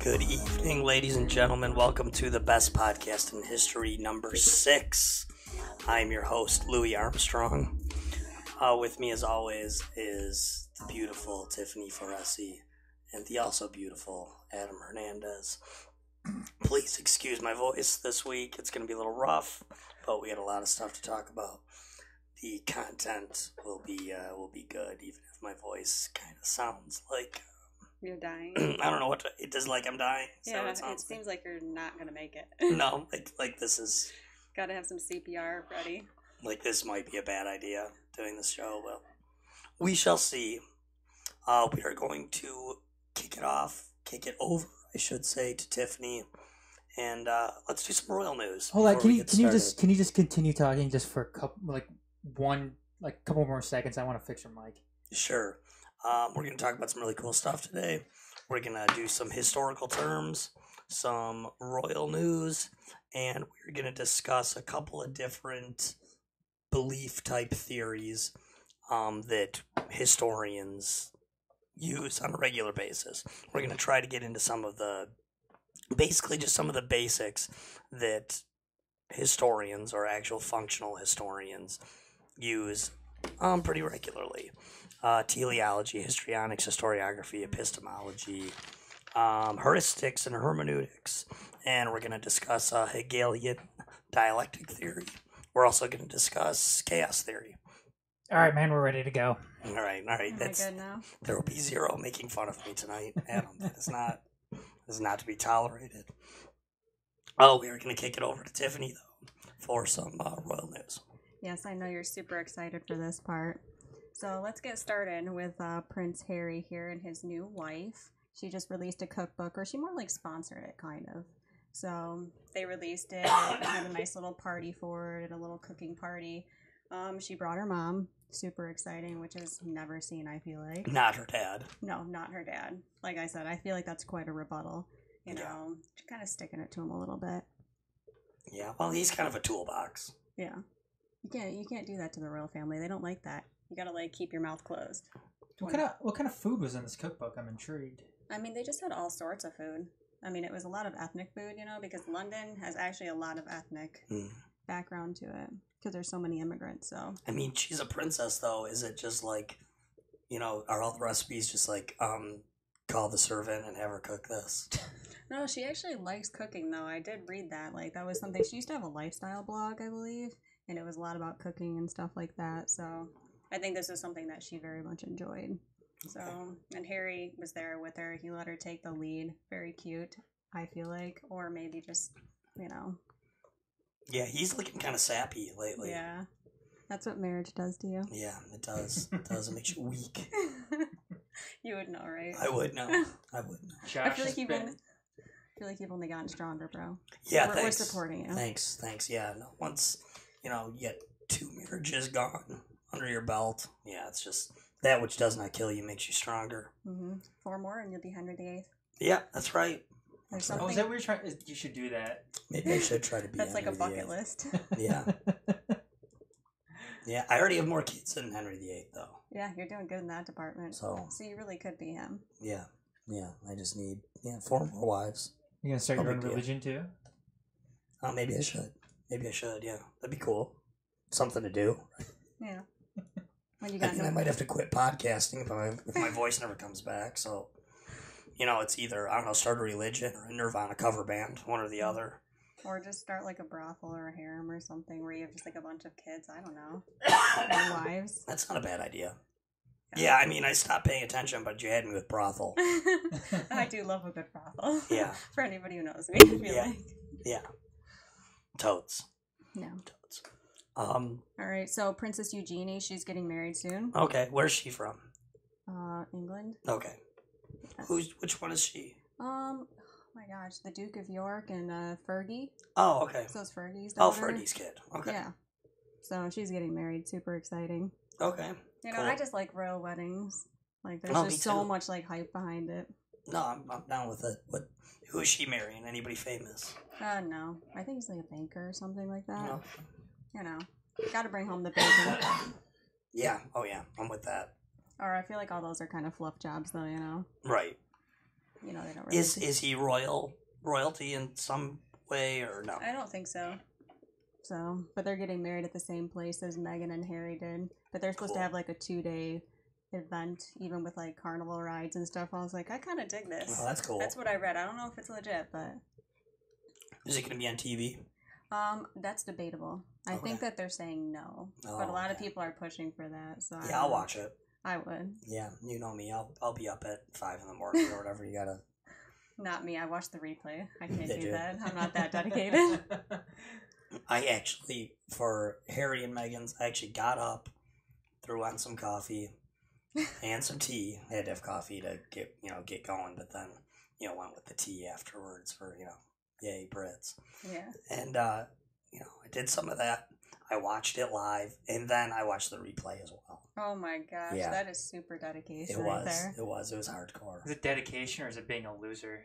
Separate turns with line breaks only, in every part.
Good evening, ladies and gentlemen. Welcome to the best podcast in history, number 6. I'm your host, Louis Armstrong. With me, as always, is the beautiful Tiffany Foresi and the also beautiful Adam Hernandez. Please excuse my voice this week. It's going to be a little rough, but we had a lot of stuff to talk about. The content will be good, even if my voice kind of sounds like
you're dying.
I don't know what it does. Like I'm dying.
Yeah, it seems like you're not gonna make it.
No, like this is.
Gotta have some CPR ready.
Like this might be a bad idea doing this show. Well, we shall see. We are going to kick it over, I should say, to Tiffany, and let's do some royal news.
Hold on, can you just continue talking just for a couple more seconds? I want to fix your mic.
Sure. We're going to talk about some really cool stuff today. We're going to do some historical terms, some royal news, and we're going to discuss a couple of different belief-type theories that historians use on a regular basis. We're going to try to get into some of the basics that historians or actual functional historians use pretty regularly. Teleology, histrionics, historiography, epistemology, heuristics, and hermeneutics. And we're going to discuss Hegelian dialectic theory. We're also going to discuss chaos theory.
All right, man, we're ready to go.
All right.
That's good now.
There will be zero making fun of me tonight, Adam. That is not to be tolerated. Oh, we are going to kick it over to Tiffany, though, for some royal news.
Yes, I know you're super excited for this part. So let's get started with Prince Harry here and his new wife. She just released a cookbook, or she more like sponsored it, kind of. So they released it, had a nice little party for it, a little cooking party. She brought her mom, super exciting, which is never seen, I feel like.
Not her dad.
No, not her dad. Like I said, I feel like that's quite a rebuttal. You know, kind of sticking it to him a little bit.
Yeah, well, he's kind of a toolbox.
Yeah. You can't do that to the royal family. They don't like that. You gotta keep your mouth closed.
What kind of food was in this cookbook? I'm intrigued.
I mean, they just had all sorts of food. I mean, it was a lot of ethnic food, because London has actually a lot of ethnic background to it because there's so many immigrants. So
I mean, she's a princess, though. Is it just like, are all the recipes just like call the servant and have her cook this?
No, she actually likes cooking, though. I did read that. That was something. She used to have a lifestyle blog, I believe, and it was a lot about cooking and stuff like that. So I think this is something that she very much enjoyed. So, and Harry was there with her. He let her take the lead. Very cute, I feel like. Or maybe just,
Yeah, he's looking kind of sappy lately.
Yeah. That's what marriage does to you.
Yeah, it does. It does. It makes you weak.
You would know, right?
I would know.
I feel like you've only gotten stronger, bro.
Yeah,
thanks. We're supporting you.
Thanks. Yeah, no, once, you get 2 marriages gone under your belt, yeah, it's just that which does not kill you makes you stronger.
4 more and you'll be Henry VIII.
Yeah, that's right.
Is that what you're trying? You should do that.
Maybe I should try to be.
That's
Henry
like a bucket
VIII.
list.
Yeah. Yeah, I already have more kids than Henry VIII, though.
Yeah, you're doing good in that department. So you really could be him.
Yeah. I just need 4 more wives.
You gonna start your own religion too?
Maybe I should. Yeah, that'd be cool. Something to do.
Yeah.
I think I might have to quit podcasting if my voice never comes back. So, it's either, I don't know, start a religion or a Nirvana cover band, one or the other.
Or just start a brothel or a harem or something where you have just a bunch of kids. I don't know. Wives.
That's not a bad idea. Yeah, I mean, I stopped paying attention, but you had me with brothel.
I do love a good brothel.
Yeah.
For anybody who knows me, I feel like.
Yeah. Totes.
No.
Totes.
All right, so Princess Eugenie, she's getting married soon.
Okay, where's she from?
England.
Okay.
Yes.
Which one is she?
Oh my gosh, the Duke of York and Fergie.
Oh, okay.
So it's Fergie's
Oh,
daughter.
Fergie's kid. Okay.
Yeah. So she's getting married. Super exciting.
Okay.
You know,
Cool.
I just like royal weddings. Like, there's
Oh, me
just so
too.
much like hype behind it.
No, I'm down with it. Who is she marrying? Anybody famous?
No. I think he's like a banker or something like that.
No.
You know, gotta bring home the bacon.
Yeah. Oh, yeah. I'm with that.
Or I feel like all those are kind of fluff jobs, though. You know.
Right.
You know, they don't really.
Is he royalty in some way or no?
I don't think so. So, but they're getting married at the same place as Meghan and Harry did. But they're supposed to
Cool.
have like a 2-day event, even with like carnival rides and stuff. I was like, I kind of dig this.
Oh, that's cool.
That's what I read. I don't know if it's legit, but
Is it going to be on TV?
that's debatable. I
Okay.
think that they're saying no,
Oh,
but a lot of
okay.
people are pushing for that. So
Yeah, I'll watch it.
I would.
Yeah, you know me. I'll be up at 5 in the morning or whatever. You gotta.
Not me. I watched the replay. I can't
Did
do
you?
that. I'm not that dedicated.
I actually, for Harry and Meghan's, I actually got up, threw on some coffee and some tea. I had to have coffee to get going, but then went with the tea afterwards for yay Brits.
Yeah.
And I did some of that. I watched it live, and then I watched the replay as well.
Oh my gosh,
Yeah.
that is super dedication
It
right
was.
there.
It was hardcore.
Is it dedication or is it being a loser?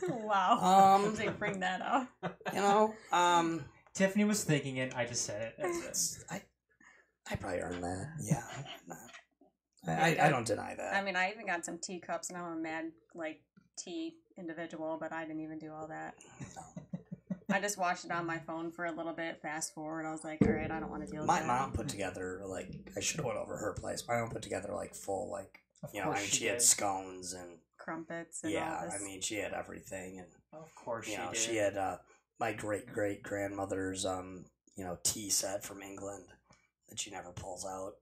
Wow. They bring that up.
Tiffany was thinking it. I just said it. That's it.
I probably earned that. Yeah. I don't deny that.
I mean, I even got some teacups, and I'm a mad tea individual, but I didn't even do all that. I just watched it on my phone for a little bit. Fast forward, I was like, all right, I don't want to deal with
My
that.
mom put together I should have went over her place. My mom put together full
Of
I
course
mean she had
did.
scones and
Crumpets and
yeah,
all this.
I mean she had everything and
Of course she did.
she had my great grandmother's tea set from England that she never pulls out.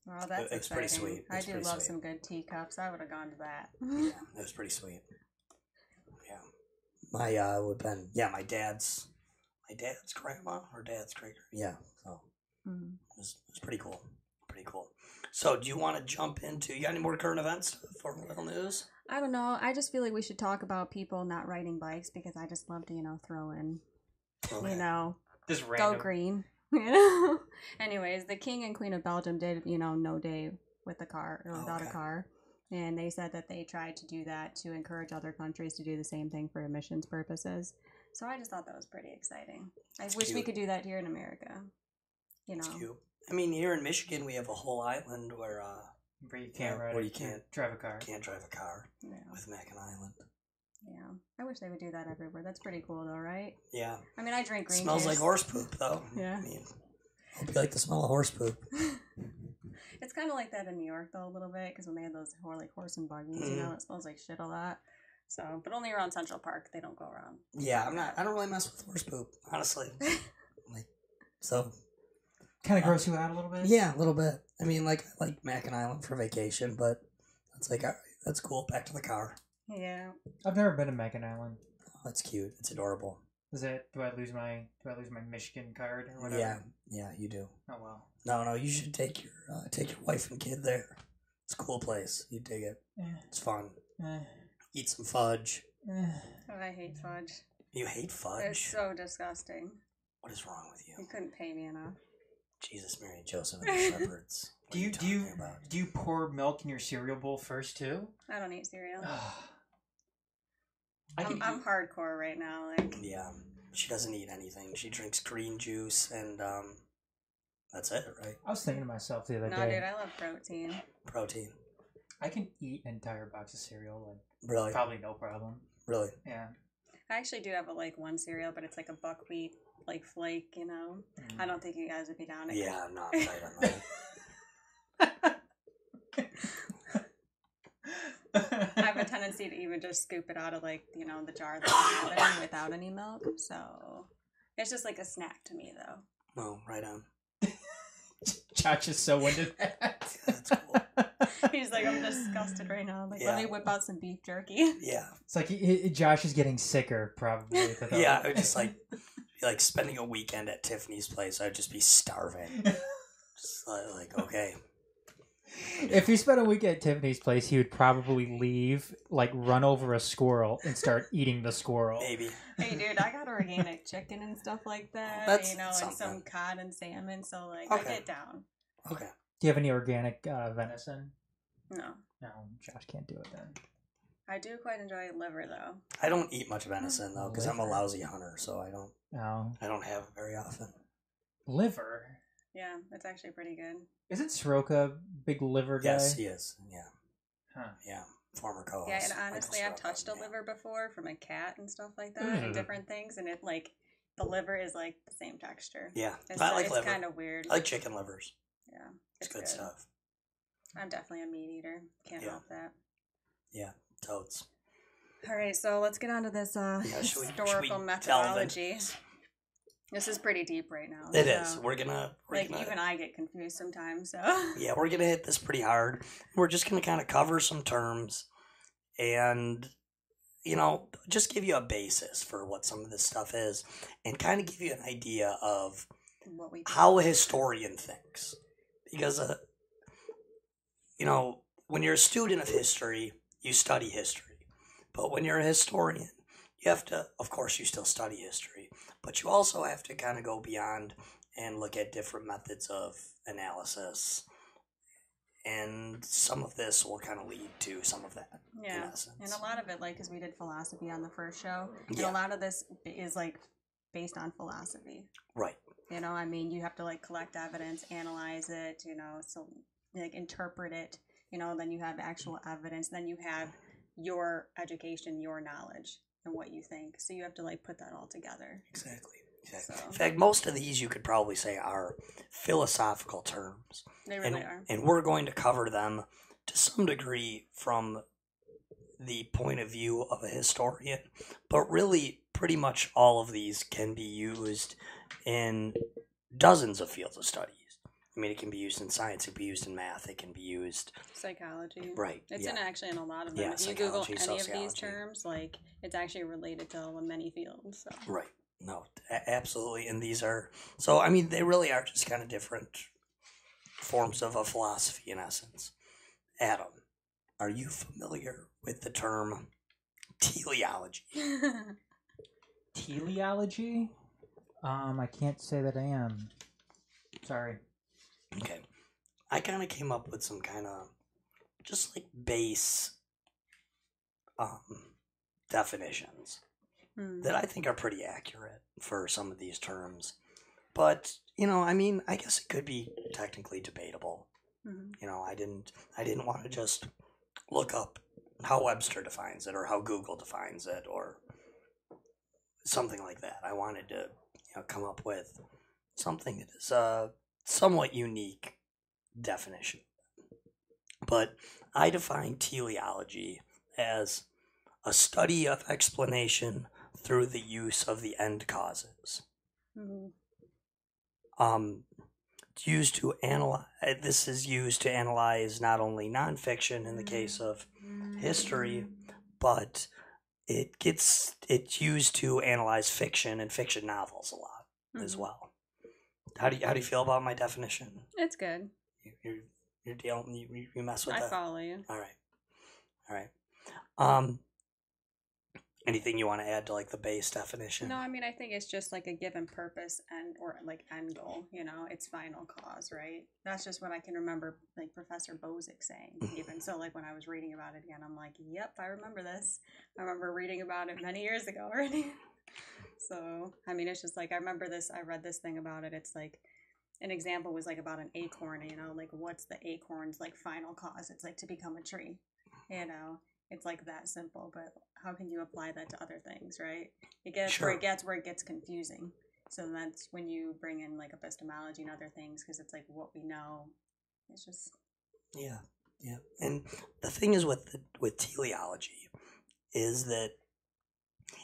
Oh, that's
It's pretty
exciting.
sweet.
I
It's
do
pretty
love
sweet.
some good teacups. I would have gone to that.
Yeah, it was pretty sweet. Yeah, my would have been my dad's grandma or dad's great. Yeah, so
Mhm.
it was pretty cool. Pretty cool. So, do you want to jump into? You got any more current events for Royal News?
I don't know. I just feel like we should talk about people not riding bikes because I just love to, throw in,
Okay.
Just
go
random.
green. Anyways, the King and Queen of Belgium did, no day with a car or without a
Okay.
car. And they said that they tried to do that to encourage other countries to do the same thing for emissions purposes. So I just thought that was pretty exciting. I wish we
cute.
could do that here in America.
It's cute. I mean, here in Michigan, we have a whole island where
you can't ride.
where you can't
drive a car.
Can't drive a car
Yeah.
with Mackinac Island.
Yeah. I wish they would do that everywhere. That's pretty cool, though, right?
Yeah.
I mean, I drink green
Smells
juice.
like horse poop, though.
Yeah.
I mean, hope you like the smell of horse poop.
It's kind of like that in New York, though, a little bit, because when they have those horse and buggies, it smells like shit a lot. So, but only around Central Park. They don't go around.
Yeah, I don't really mess with horse poop, honestly. So.
Kind of gross you out a little bit?
Yeah, a little bit. I mean, I like Mackinac Island for vacation, but it's all right, that's cool. Back to the car.
Yeah.
I've never been to Mackinac Island.
Oh, that's cute. It's adorable.
Do I lose my Michigan card or whatever?
Yeah, you do.
Oh well.
No, you should take your wife and kid there. It's a cool place. You dig it. It's fun. Eat some fudge.
Oh, I hate fudge.
You hate fudge?
It's so disgusting.
What is wrong with you?
You couldn't pay me enough.
Jesus, Mary, and Joseph, and the shepherds. What
Do
are
you
talking about?
do you pour milk in your cereal bowl first too?
I don't eat cereal.
I'm
I'm hardcore right now.
Yeah, she doesn't eat anything. She drinks green juice, and that's it, right?
I was thinking to myself the other
No,
day.
dude, I love protein.
Protein.
I can eat an entire box of cereal
Really?
probably no problem.
Really?
Yeah.
I actually do have one cereal, but it's like a buckwheat flake. I don't think you guys would be down.
Yeah, I'm not right on that.
I have a tendency to even just scoop it out of the jar that I have it in without any milk. So it's just like a snack to me, though.
Oh, right on.
Josh is so into that.
That's cool.
He's like, I'm disgusted right now. Let
Yeah.
me whip out some beef jerky.
Yeah.
It's like Josh is getting sicker, probably. with all-
Yeah, I would just be spending a weekend at Tiffany's place. I'd just be starving. Just okay.
If he spent a week at Tiffany's place, he would probably leave, like run over a squirrel and start eating the squirrel.
Maybe.
Hey, dude, I got organic chicken and stuff like that.
That's
and
something.
some cod and salmon. So, like,
Okay.
I get down.
Okay.
Do you have any organic venison?
No.
No, Josh can't do it then.
I do quite enjoy liver, though.
I don't eat much venison though, because I'm a lousy hunter, so I don't.
No.
I don't have it very often.
Liver?
Yeah, it's actually pretty good.
Isn't Soroka a big liver guy?
Yes, he is. Yeah.
Huh.
Yeah. Former co-host.
Yeah, and honestly,
Michael
I've touched a
Soroka, yeah.
liver before from a cat and stuff like that, and different things, and it like the liver is like the same texture.
Yeah,
It's,
I like
it's
liver.
kind of weird.
I like chicken livers.
Yeah,
It's good stuff.
I'm definitely a meat eater. Can't
Yeah.
help that.
Yeah, totes.
All right, so let's get on to this
should we
historical
delve
methodology.
into this?
This is pretty deep right now.
It
so,
is. We're gonna
even I get confused sometimes. So
yeah, we're gonna hit this pretty hard. We're just gonna kind of cover some terms, and just give you a basis for what some of this stuff is, and kind of give you an idea of
what we
how a historian thinks, because when you're a student of history, you study history, but when you're a historian, you have to, of course, you still study history, but you also have to kind of go beyond and look at different methods of analysis. And some of this will kind of lead to some of that.
Yeah,
in essence.
and a lot of it, like, because we did philosophy on the first show, and
Yeah.
a lot of this is like based on philosophy.
Right.
I mean, you have to like collect evidence, analyze it, so like interpret it. Then you have actual evidence. Then you have your education, your knowledge, and what you think. So you have to like put that all together.
Exactly.
So.
In fact, most of these you could probably say are philosophical terms.
They really are.
And we're going to cover them to some degree from the point of view of a historian. But really, pretty much all of these can be used in dozens of fields of studies. I mean, it can be used in science, it can be used in math, it can be used...
Psychology.
Right,
It's
yeah.
actually in a lot of them.
Yeah,
if you Google
psychology,
any of these
sociology.
terms, like, it's actually related to many fields. So.
Right. No, absolutely. And these are... So, I mean, they really are just kind of different forms of a philosophy, in essence. Adam, are you familiar with the term teleology?
Teleology? I can't say that I am. Sorry.
Okay. I kind of came up with some kind of just like base definitions that I think are pretty accurate for some of these terms. But, I mean, I guess it could be technically debatable.
Mm-hmm.
I didn't want to just look up how Webster defines it or how Google defines it or something like that. I wanted to, come up with something that is a somewhat unique definition. But I define teleology as a study of explanation through the use of the end causes.
Mm-hmm.
It's used to analyze. This is used to analyze not only nonfiction in the case of history, but it's used to analyze fiction and fiction novels a lot as well. How do you feel about my definition?
It's good.
You're dealing. You mess with
I
that.
follow you.
All right. Anything you want to add to like the base definition?
No, I mean, I think it's just like a given purpose or like end goal, it's final cause, right? That's just what I can remember, like Professor Bozick saying, even. So like when I was reading about it again, I'm like, yep, I remember this. I remember reading about it many years ago already. So, I mean, it's just like, I remember this, I read this thing about it. It's like, an example was like about an acorn, like what's the acorn's like final cause? It's like to become a tree, It's like that simple, but how can you apply that to other things, right? It gets
Sure.
where it gets confusing. So that's when you bring in like epistemology and other things, because it's like what we know. It's just
Yeah. And the thing is with teleology is that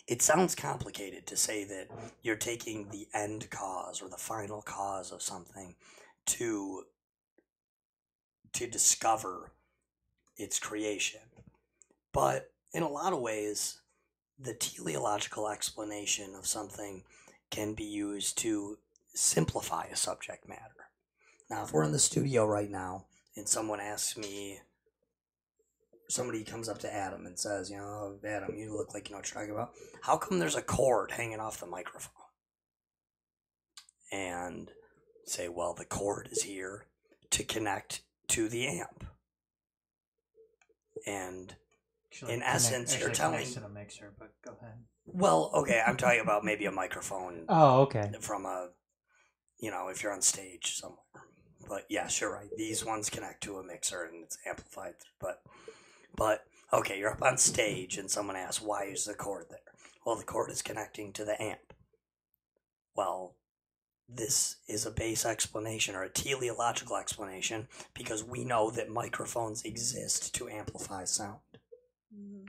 it sounds complicated to say that you're taking the end cause or the final cause of something to discover its creation. But in a lot of ways, the teleological explanation of something can be used to simplify a subject matter. Now, if we're in the studio right now and someone asks me, somebody comes up to Adam and says, Adam, you look like you know what you're talking about. How come there's a cord hanging off the microphone? And say, well, the cord is here to connect to the amp. And in essence, you're telling...
to the mixer, but go ahead.
Well, okay, I'm talking about maybe a microphone.
Oh, okay.
From a, if you're on stage somewhere. But yes, you're right. These ones connect to a mixer and it's amplified. But okay, you're up on stage and someone asks, why is the cord there? Well, the cord is connecting to the amp. Well, this is a base explanation or a teleological explanation because we know that microphones exist to amplify sound. Mm-hmm.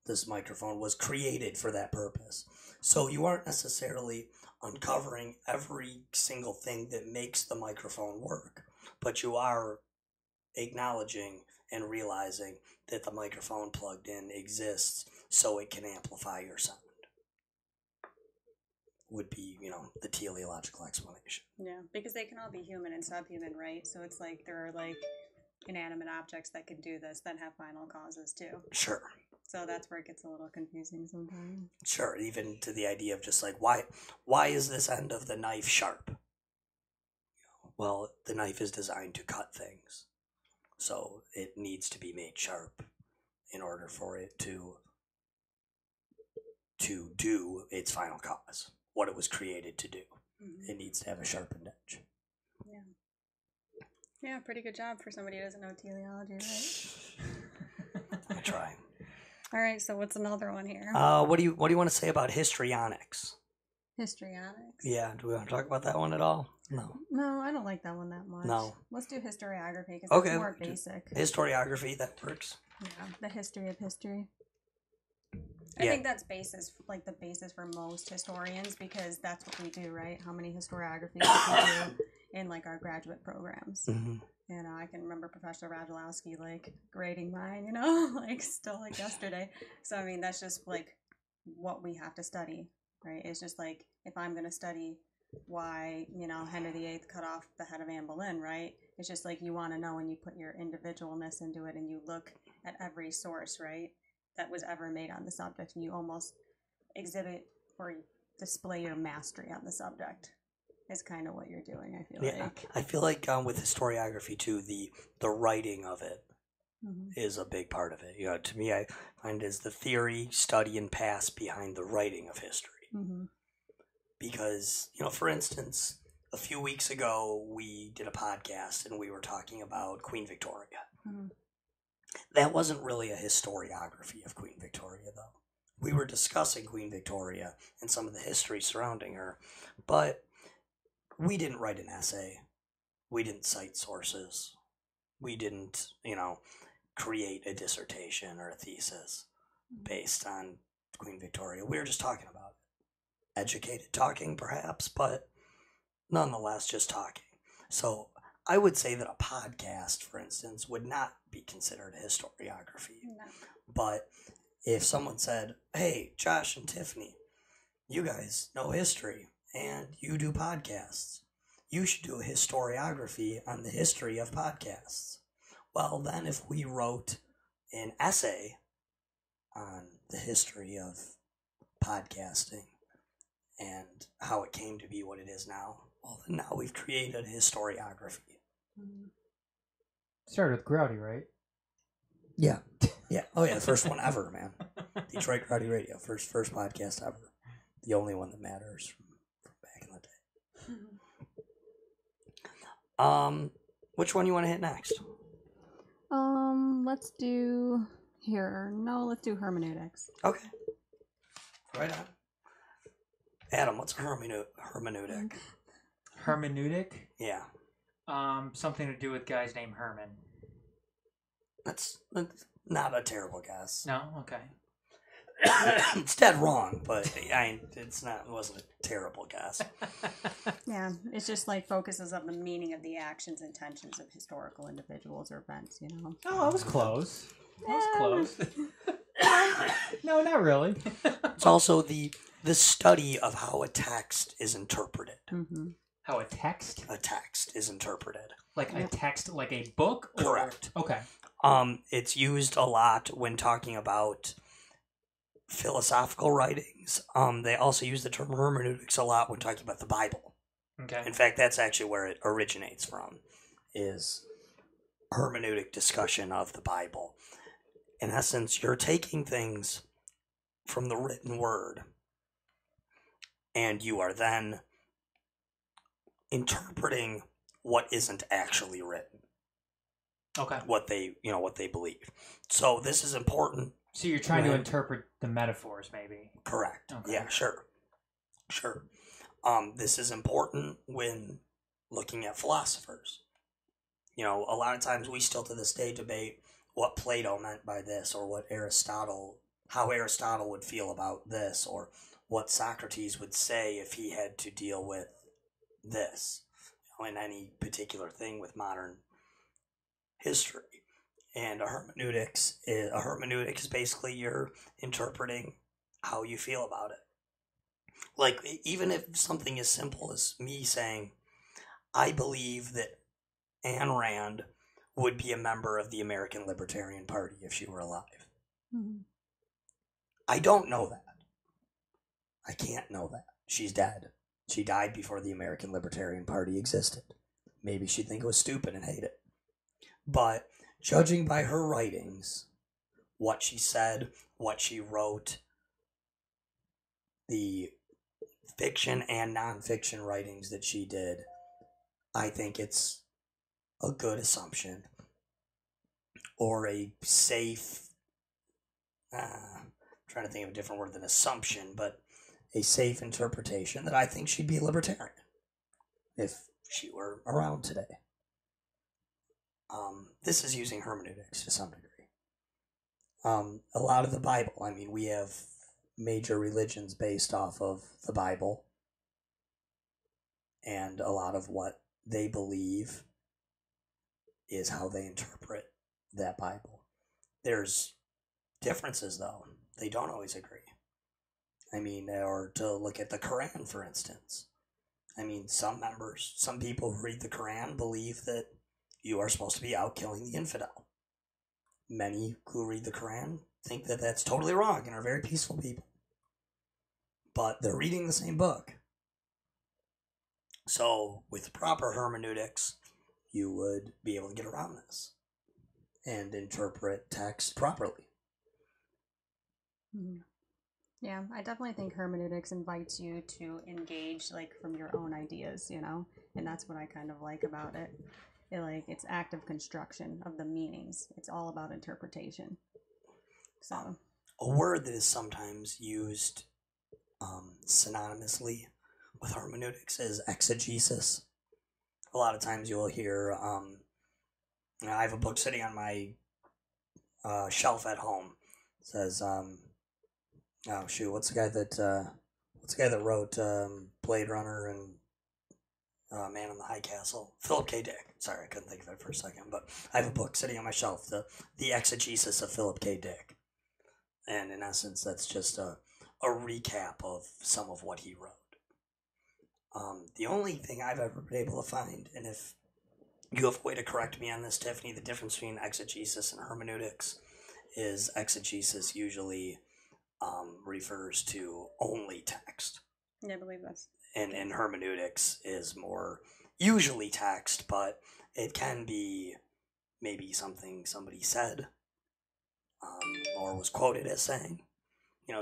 This microphone was created for that purpose. So you aren't necessarily uncovering every single thing that makes the microphone work, but you are acknowledging and realizing that the microphone plugged in exists so it can amplify your sound. Would be, the teleological explanation.
Yeah, because they can all be human and subhuman, right? So it's like there are like inanimate objects that can do this that have final causes too.
Sure.
So that's where it gets a little confusing sometimes.
Sure, even to the idea of just like, why is this end of the knife sharp? Well, the knife is designed to cut things. So it needs to be made sharp in order for it to do its final cause. What it was created to do. Mm-hmm. It needs to have a sharpened edge.
Yeah. Yeah, pretty good job for somebody who doesn't know teleology, right?
I try.
All right, so what's another one here?
What do you want to say about histrionics?
Histrionics?
Yeah, do we want to talk about that one at all? No.
No, I don't like that one that much.
No.
Let's do historiography because it's more basic.
Historiography, that works.
Yeah, the history of history. I think that's the basis for most historians because that's what we do, right? How many historiographies do we do in like our graduate programs? Mm-hmm. And I can remember Professor Radulowski like grading mine, still like yesterday. So I mean, that's just like what we have to study, right? It's just like if I'm going to study why Henry VIII cut off the head of Anne Boleyn, right? It's just like you want to know and you put your individualness into it and you look at every source, right? That was ever made on the subject, and you almost exhibit or display your mastery on the subject is kind of what you're doing, I feel like.
I feel like with historiography too, the writing of it is a big part of it. To me, I find it is the theory, study, and past behind the writing of history. Mm-hmm. Because, for instance, a few weeks ago, we did a podcast and we were talking about Queen Victoria. Mm-hmm. That wasn't really a historiography of Queen Victoria, though. We were discussing Queen Victoria and some of the history surrounding her, but we didn't write an essay. We didn't cite sources. We didn't, create a dissertation or a thesis based on Queen Victoria. We were just talking about it. Educated talking, perhaps, but nonetheless just talking. So I would say that a podcast, for instance, would not be considered a historiography. No. But if someone said, hey, Josh and Tiffany, you guys know history and you do podcasts, you should do a historiography on the history of podcasts. Well, then if we wrote an essay on the history of podcasting and how it came to be what it is now, well, then now we've created a historiography.
Started with Growdy, right?
Yeah. Yeah. Oh, yeah. The first one ever, man. Detroit Growdy Radio. First podcast ever. The only one that matters from back in the day. Which one you want to hit next?
Let's do let's do hermeneutics.
Okay. Right on. Adam, what's a hermeneutic?
Hermeneutic?
Yeah.
Something to do with guys named Herman.
That's not a terrible guess.
No? Okay.
It's dead wrong, but it wasn't a terrible guess.
Yeah, it's just like focuses on the meaning of the actions and intentions of historical individuals or events,
Oh, I was close. No, not really.
It's also the study of how a text is interpreted. Mm-hmm.
How a text
is interpreted.
Like a text, like a book? Or...
Correct.
Okay.
It's used a lot when talking about philosophical writings. They also use the term hermeneutics a lot when talking about the Bible.
Okay.
In fact, that's actually where it originates from, is hermeneutic discussion of the Bible. In essence, you're taking things from the written word, and you are then interpreting what isn't actually written.
Okay.
What they believe. So this is important.
So you're trying to interpret the metaphors, maybe.
Correct.
Okay.
Yeah, sure. This is important when looking at philosophers. A lot of times we still to this day debate what Plato meant by this, or how Aristotle would feel about this, or what Socrates would say if he had to deal with this, in any particular thing with modern history. And a hermeneutic is basically you're interpreting how you feel about it. Like, even if something as simple as me saying, I believe that Ayn Rand would be a member of the American Libertarian Party if she were alive.
Mm-hmm.
I don't know that. I can't know that. She's dead. She died before the American Libertarian Party existed. Maybe she'd think it was stupid and hate it. But judging by her writings, what she said, what she wrote, the fiction and nonfiction writings that she did, I think it's a good assumption, or a safe, I'm trying to think of a different word than assumption, but a safe interpretation that I think she'd be a libertarian if she were around today. This is using hermeneutics to some degree. A lot of the Bible, we have major religions based off of the Bible, and a lot of what they believe is how they interpret that Bible. There's differences, though. They don't always agree. Or to look at the Quran, for instance. Some people who read the Quran believe that you are supposed to be out killing the infidel. Many who read the Quran think that that's totally wrong and are very peaceful people. But they're reading the same book. So, with proper hermeneutics, you would be able to get around this and interpret text properly.
Yeah, I definitely think hermeneutics invites you to engage, from your own ideas, and that's what I kind of like about it. It's active construction of the meanings. It's all about interpretation. So,
a word that is sometimes used synonymously with hermeneutics is exegesis. A lot of times you'll hear, I have a book sitting on my shelf at home. It says, what's the guy that wrote Blade Runner and Man in the High Castle? Philip K. Dick. Sorry, I couldn't think of it for a second, but I have a book sitting on my shelf, the Exegesis of Philip K. Dick. And in essence, that's just a recap of some of what he wrote. The only thing I've ever been able to find, and if you have a way to correct me on this, Tiffany, the difference between exegesis and hermeneutics is exegesis usually refers to only text.
Yeah, I believe that's.
And hermeneutics is more usually text, but it can be maybe something somebody said or was quoted as saying.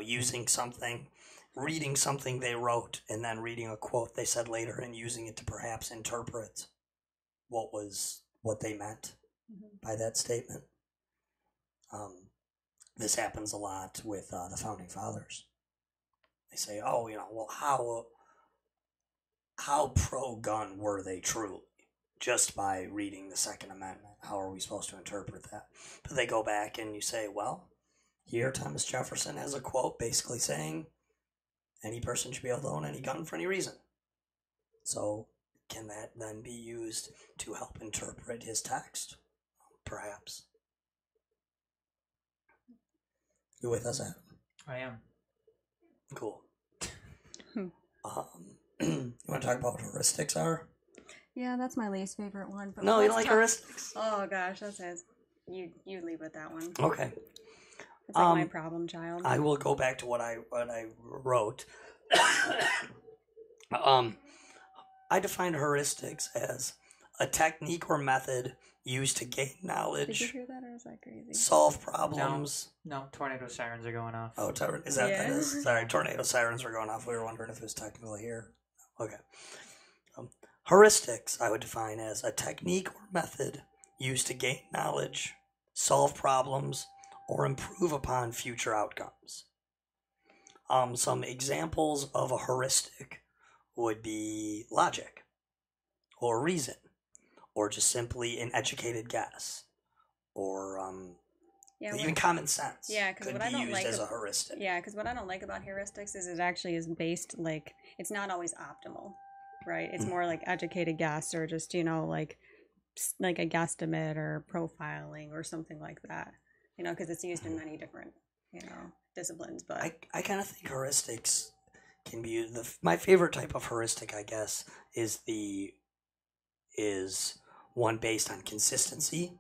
Using something, reading something they wrote, and then reading a quote they said later and using it to perhaps interpret what they meant by that statement. This happens a lot with the Founding Fathers. They say, how pro-gun were they truly? Just by reading the Second Amendment. How are we supposed to interpret that? But they go back and you say, well, here Thomas Jefferson has a quote basically saying any person should be able to own any gun for any reason. So can that then be used to help interpret his text? Perhaps. You with us, Adam?
I am.
Cool. You want to talk about what heuristics are?
Yeah, that's my least favorite one. But
No, you don't like heuristics?
Oh gosh, that's it. You leave with that one.
Okay.
It's like my problem child.
I will go back to what I wrote. I define heuristics as a technique or method used to gain knowledge.
Did you hear that, or is that crazy?
Solve problems.
No, tornado sirens are going off.
Oh, is that what that is? Sorry, tornado sirens were going off. We were wondering if it was technical here. Okay. Heuristics, I would define as a technique or method used to gain knowledge, solve problems, or improve upon future outcomes. Some examples of a heuristic would be logic, or reason, or just simply an educated guess, or even common sense.
Yeah, because what I don't like
as a heuristic.
Yeah, because what I don't like about heuristics is it actually is based it's not always optimal, right? It's more like educated guess or just like a guesstimate or profiling or something like that. Because it's used in many different disciplines. But
I kind of think heuristics can be used. My favorite type of heuristic, I guess, is one based on consistency.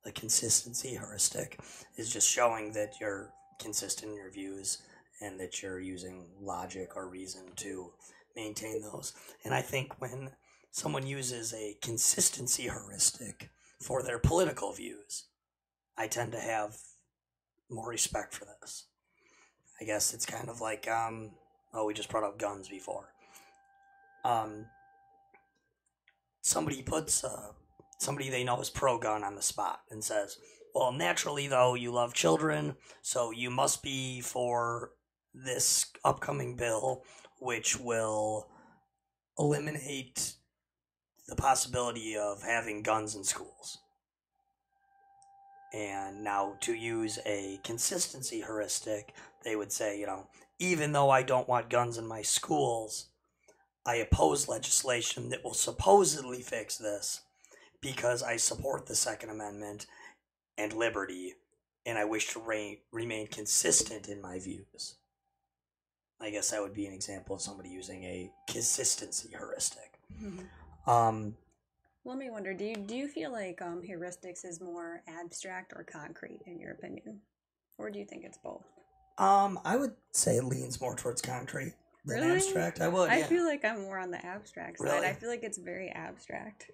The consistency heuristic is just showing that you're consistent in your views and that you're using logic or reason to maintain those. And I think when someone uses a consistency heuristic for their political views, I tend to have more respect for this. I guess it's kind of like, we just brought up guns before. Somebody puts somebody they know is pro-gun on the spot and says, well, naturally, though, you love children, so you must be for this upcoming bill, which will eliminate the possibility of having guns in schools. And now to use a consistency heuristic, they would say, even though I don't want guns in my schools, I oppose legislation that will supposedly fix this because I support the Second Amendment and liberty, and I wish to remain consistent in my views. I guess that would be an example of somebody using a consistency heuristic.
Mm-hmm. Let me wonder, do you feel like heuristics is more abstract or concrete in your opinion? Or do you think it's both?
I would say it leans more towards concrete than abstract. I
feel like I'm more on the abstract side.
Really?
I feel like it's very abstract.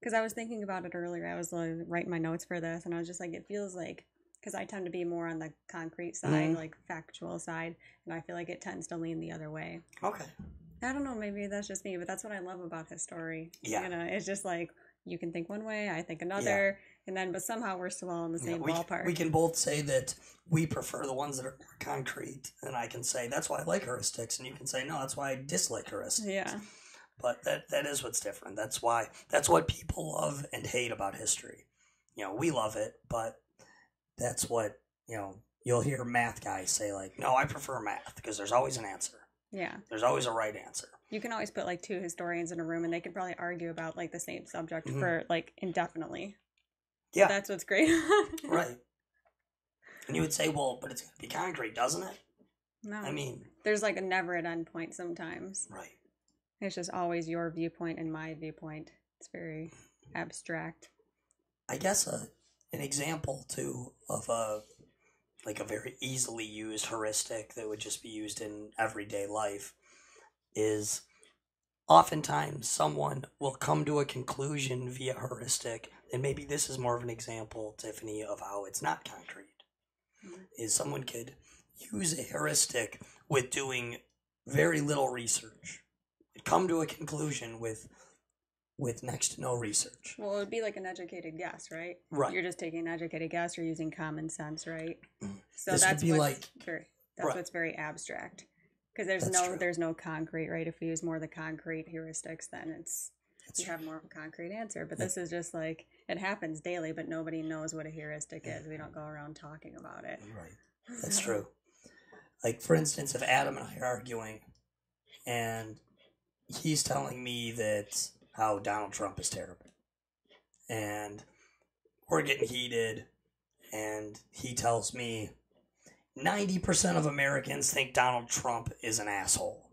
Because I was thinking about it earlier. I was writing my notes for this, and I was just like, it feels like, because I tend to be more on the concrete side, like factual side, and I feel like it tends to lean the other way.
Okay.
I don't know, maybe that's just me, but that's what I love about HisStory.
Yeah.
It's just like, you can think one way, I think another, but somehow we're still all in the same ballpark.
We can both say that we prefer the ones that are more concrete, and I can say, that's why I like heuristics, and you can say, no, that's why I dislike heuristics.
Yeah.
But that is what's different. That's what people love and hate about history. We love it, but that's what, you'll hear math guys say, like, no, I prefer math, because there's always an answer.
Yeah.
There's always a right answer.
You can always put two historians in a room and they could probably argue about the same subject for indefinitely.
Yeah.
So that's what's great.
Right. And you would say, well, but it's going to be concrete, doesn't it?
No.
I mean,
there's a never an end point sometimes.
Right.
It's just always your viewpoint and my viewpoint. It's very abstract.
I guess an example too of a very easily used heuristic that would just be used in everyday life is oftentimes someone will come to a conclusion via heuristic, and maybe this is more of an example, Tiffany, of how it's not concrete. Is someone could use a heuristic with doing very little research, come to a conclusion with next to no research.
Well, it would be like an educated guess, right?
Right.
You're just taking an educated guess. You're using common sense, right? So
this
that's
would be
what's very abstract. Because there's no concrete, right? If we use more of the concrete heuristics, then you have more of a concrete answer. But this is just it happens daily, but nobody knows what a heuristic is. We don't go around talking about it.
Right. That's true. For instance, if Adam and I are arguing, and he's telling me that how Donald Trump is terrible, and we're getting heated, and he tells me 90% of Americans think Donald Trump is an asshole.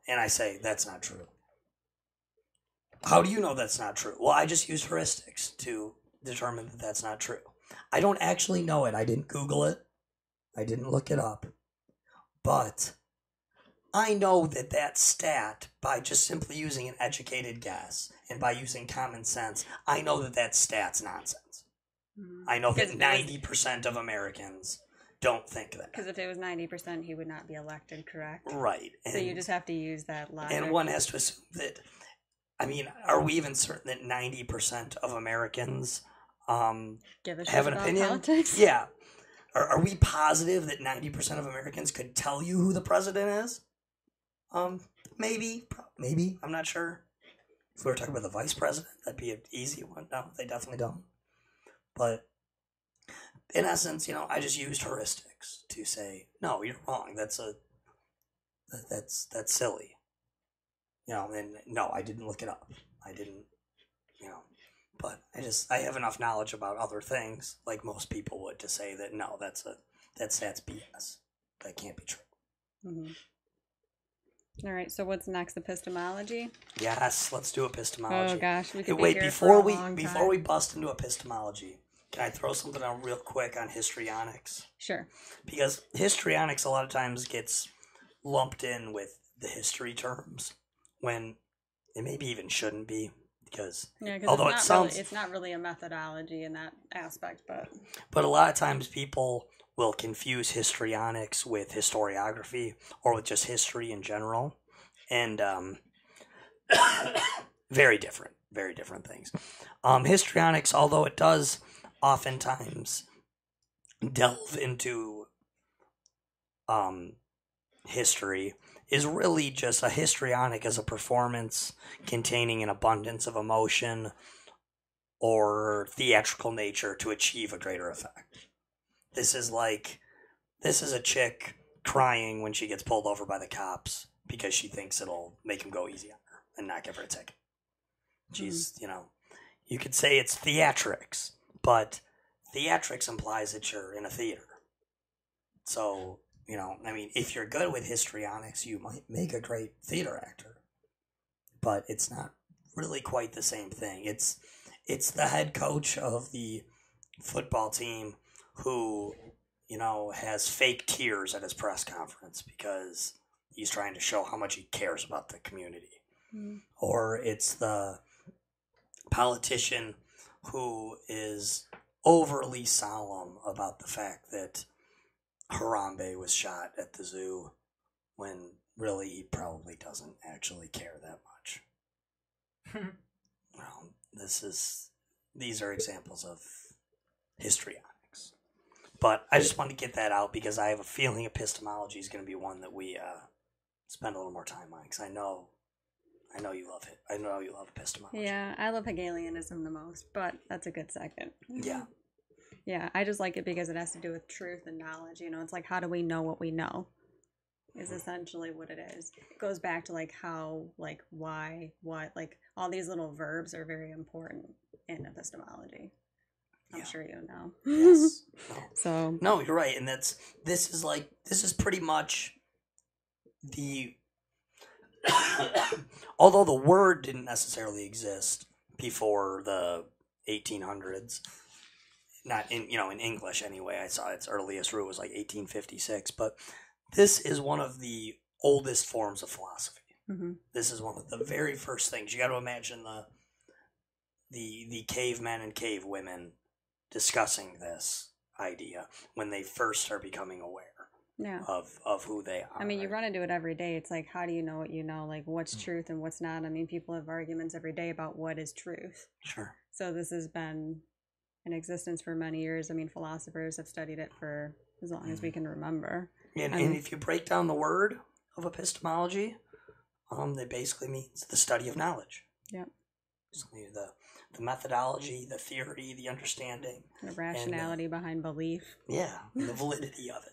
And I say, that's not true. How do you know that's not true? Well, I just used heuristics to determine that that's not true. I don't actually know it. I didn't Google it. I didn't look it up. But I know that stat, by just simply using an educated guess and by using common sense, I know that stat's nonsense. I know that 90% of Americans don't think that.
Because if it was 90%, he would not be elected, correct?
Right.
So you just have to use that logic.
And one has to assume that, I mean, are we even certain that 90% of Americans
Give a shit
have an
about
opinion?
Politics?
Yeah. Are we positive that 90% of Americans could tell you who the president is? Maybe. I'm not sure. If we were talking about the vice president, that'd be an easy one. No, they definitely don't. But in essence, I just used heuristics to say, no, you're wrong. That's silly. And no, I didn't look it up. I didn't, but I have enough knowledge about other things, like most people would, to say that no, that's BS. That can't be true.
All right, so what's next? Epistemology?
Yes, let's do epistemology.
Oh gosh, we could
wait,
be here for a long time.
before we bust into epistemology, can I throw something out real quick on histrionics?
Sure.
Because histrionics a lot of times gets lumped in with the history terms when it maybe even shouldn't be. Because although
it's not really a methodology in that aspect,
but a lot of times people will confuse histrionics with historiography or with just history in general, and very different things. Histrionics, although it does oftentimes delve into history, is really just a histrionic as a performance containing an abundance of emotion or theatrical nature to achieve a greater effect. This is a chick crying when she gets pulled over by the cops because she thinks it'll make him go easy on her and not give her a ticket. She's, you could say it's theatrics, but theatrics implies that you're in a theater. So, if you're good with histrionics, you might make a great theater actor. But it's not really quite the same thing. It's the head coach of the football team who, has fake tears at his press conference because he's trying to show how much he cares about the community. Or it's the politician who is overly solemn about the fact that Harambe was shot at the zoo when really he probably doesn't actually care that much. Well, these are examples of histrionics. But I just want to get that out because I have a feeling epistemology is going to be one that we spend a little more time on, because I know you love it. I know you love epistemology.
Yeah, I love Hegelianism the most, but that's a good second.
Yeah.
Yeah, I just like it because it has to do with truth and knowledge. It's like, how do we know what we know? Is essentially what it is. It goes back to how, why, what, all these little verbs are very important in epistemology. I'm sure you know.
Yes. No.
So
no, you're right, and this is pretty much the. Although the word didn't necessarily exist before the 1800s. Not in English anyway. I saw its earliest root was 1856, but this is one of the oldest forms of philosophy. Mm-hmm. This is one of the very first things. You got to imagine the cavemen and cave women discussing this idea when they first are becoming aware of who they are.
I mean, you run into it every day. It's like, how do you know what you know? What's truth and what's not? I mean, people have arguments every day about what is truth.
Sure.
So this has been in existence for many years. I mean, philosophers have studied it for as long as we can remember.
And if you break down the word of epistemology, it basically means the study of knowledge.
Yep.
So the methodology, the theory, the understanding.
The rationality behind belief.
Yeah, and the validity of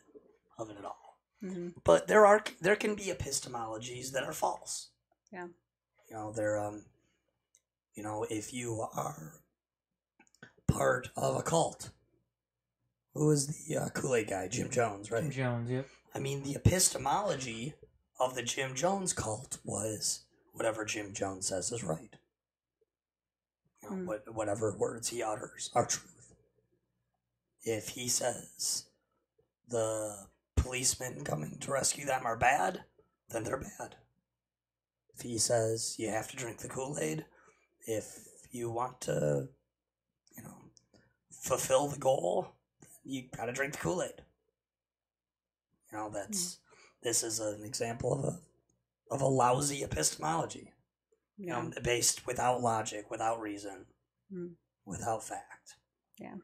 it all. Mm-hmm. But there can be epistemologies that are false.
Yeah.
If you are part of a cult. Who was the Kool-Aid guy? Jim Jones, right?
Jim Jones, yep.
I mean, the epistemology of the Jim Jones cult was whatever Jim Jones says is right. Whatever words he utters are truth. If he says the policemen coming to rescue them are bad, then they're bad. If he says you have to drink the Kool-Aid, if you want to, fulfill the goal, you gotta drink the Kool-Aid. This is an example of a lousy epistemology. Based without logic, without reason, without fact.
Yeah.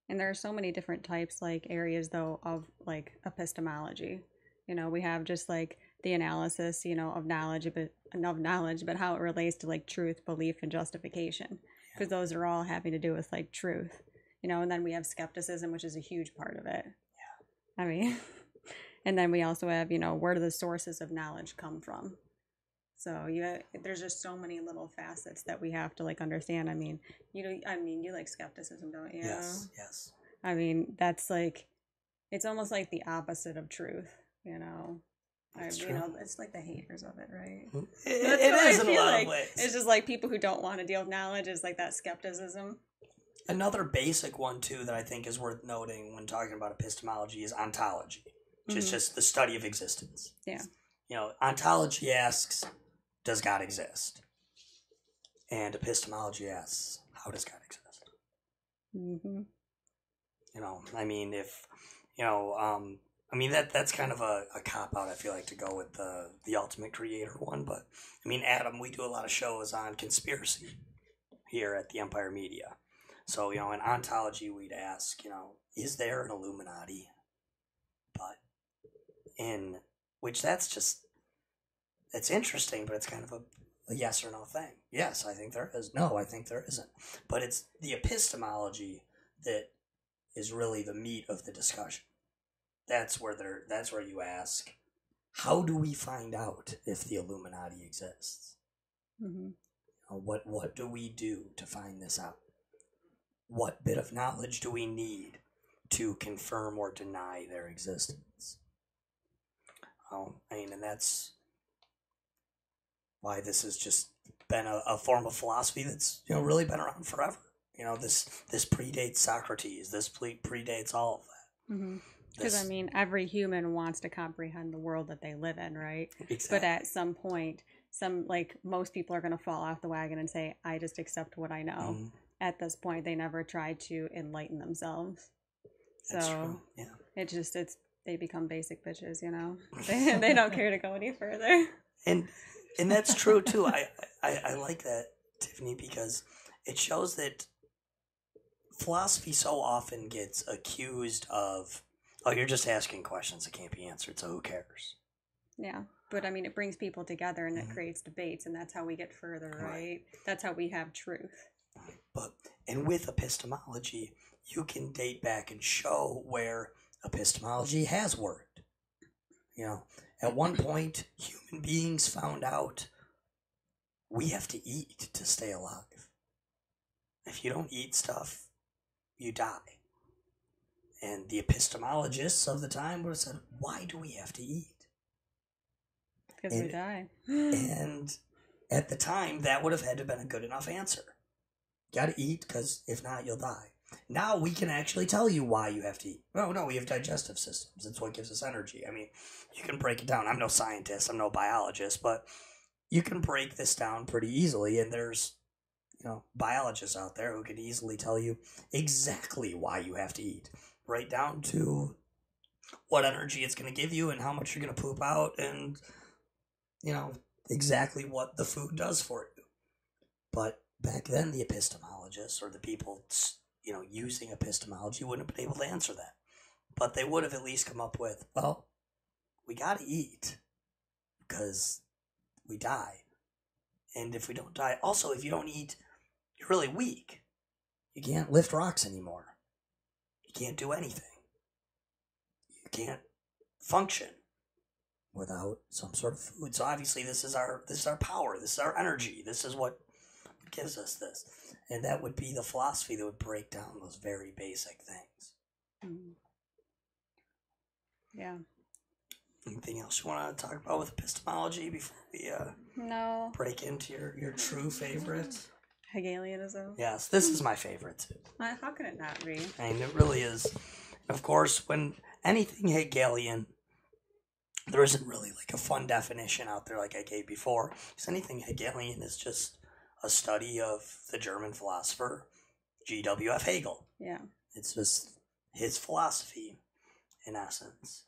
And there are so many different types, areas, though, of, epistemology. We have just, the analysis, of knowledge, but how it relates to, truth, belief, and justification. Because those are all having to do with, truth. And then we have skepticism, which is a huge part of it. Yeah. I mean, and then we also have, where do the sources of knowledge come from? So there's just so many little facets that we have to understand. I mean, you like skepticism, don't you?
Yes.
I mean, that's it's almost like the opposite of truth.
That's true.
It's like the haters of it, right?
It is in a lot of ways.
It's just people who don't want to deal with knowledge is that skepticism.
Another basic one too that I think is worth noting when talking about epistemology is ontology, which is just the study of existence.
Yeah.
Ontology asks, does God exist? And epistemology asks, how does God exist?
Mm-hmm.
That's kind of a cop-out, I feel like, to go with the ultimate creator one. But, Adam, we do a lot of shows on conspiracy here at the Empire Media. So, in ontology, we'd ask, is there an Illuminati? That's interesting, but it's kind of a yes or no thing. Yes, I think there is. No, I think there isn't. But it's the epistemology that is really the meat of the discussion. That's where you ask, how do we find out if the Illuminati exists?
Mm-hmm.
What do we do to find this out? What bit of knowledge do we need to confirm or deny their existence? And that's why this has just been a form of philosophy that's really been around forever. This predates Socrates. This predates all of that.
Mm-hmm. Because, every human wants to comprehend the world that they live in, right?
Exactly.
But at some point, most people are going to fall off the wagon and say, I just accept what I know. Mm-hmm. At this point, they never try to enlighten themselves.
That's true. Yeah.
They become basic bitches, They don't care to go any further.
And that's true, too. I like that, Tiffany, because it shows that philosophy so often gets accused of, you're just asking questions that can't be answered, so who cares?
Yeah, but it brings people together and it creates debates, and that's how we get further, right? That's how we have truth.
And with epistemology, you can date back and show where epistemology has worked. At one point, human beings found out we have to eat to stay alive. If you don't eat stuff, you die. And the epistemologists of the time would have said, why do we have to eat?
Because we die.
And at the time, that would have had to have been a good enough answer. You gotta eat, because if not, you'll die. Now we can actually tell you why you have to eat. No, we have digestive systems. It's what gives us energy. You can break it down. I'm no scientist. I'm no biologist, but you can break this down pretty easily, and there's biologists out there who can easily tell you exactly why you have to eat. Right down to what energy it's going to give you and how much you're going to poop out and, exactly what the food does for you. But back then, the epistemologists or the people, using epistemology wouldn't have been able to answer that. But they would have at least come up with, we got to eat because we die. And if we don't die, also, if you don't eat, you're really weak. You can't lift rocks anymore. You can't do anything. You can't function without some sort of food. So obviously this is our power. This is our energy. This is what gives us this. And that would be the philosophy that would break down those very basic things.
Mm. Yeah.
Anything else you want to talk about with epistemology before we
No.
break into your true favorite?
Hegelianism?
Yes, this is my favorite too.
How can it not be?
I mean, it really is. Of course, when anything Hegelian, there isn't really like a fun definition out there like I gave before. Because anything Hegelian is just a study of the German philosopher G.W.F. Hegel.
Yeah.
It's just his philosophy, in essence.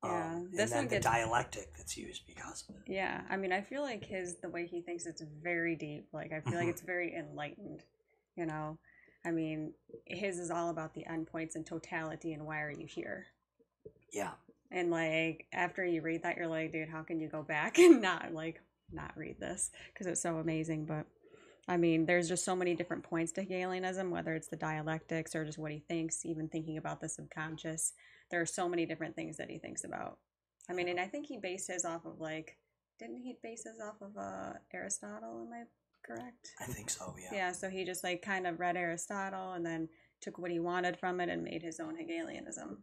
Yeah,
and then the dialectic that's used because of it.
Yeah, I mean, I feel like the way he thinks, it's very deep. Like, I feel like it's very enlightened, you know? I mean, his is all about the endpoints and totality and why are you here?
Yeah.
And, like, after you read that, you're like, dude, how can you go back and not read this? Because it's so amazing. But, I mean, there's just so many different points to Hegelianism, whether it's the dialectics or just what he thinks, even thinking about the subconscious. There are so many different things that he thinks about. I mean, and I think he based his off of, like, didn't he base his off of Aristotle, am I correct?
I think so, yeah.
Yeah, so he just, like, kind of read Aristotle and then took what he wanted from it and made his own Hegelianism.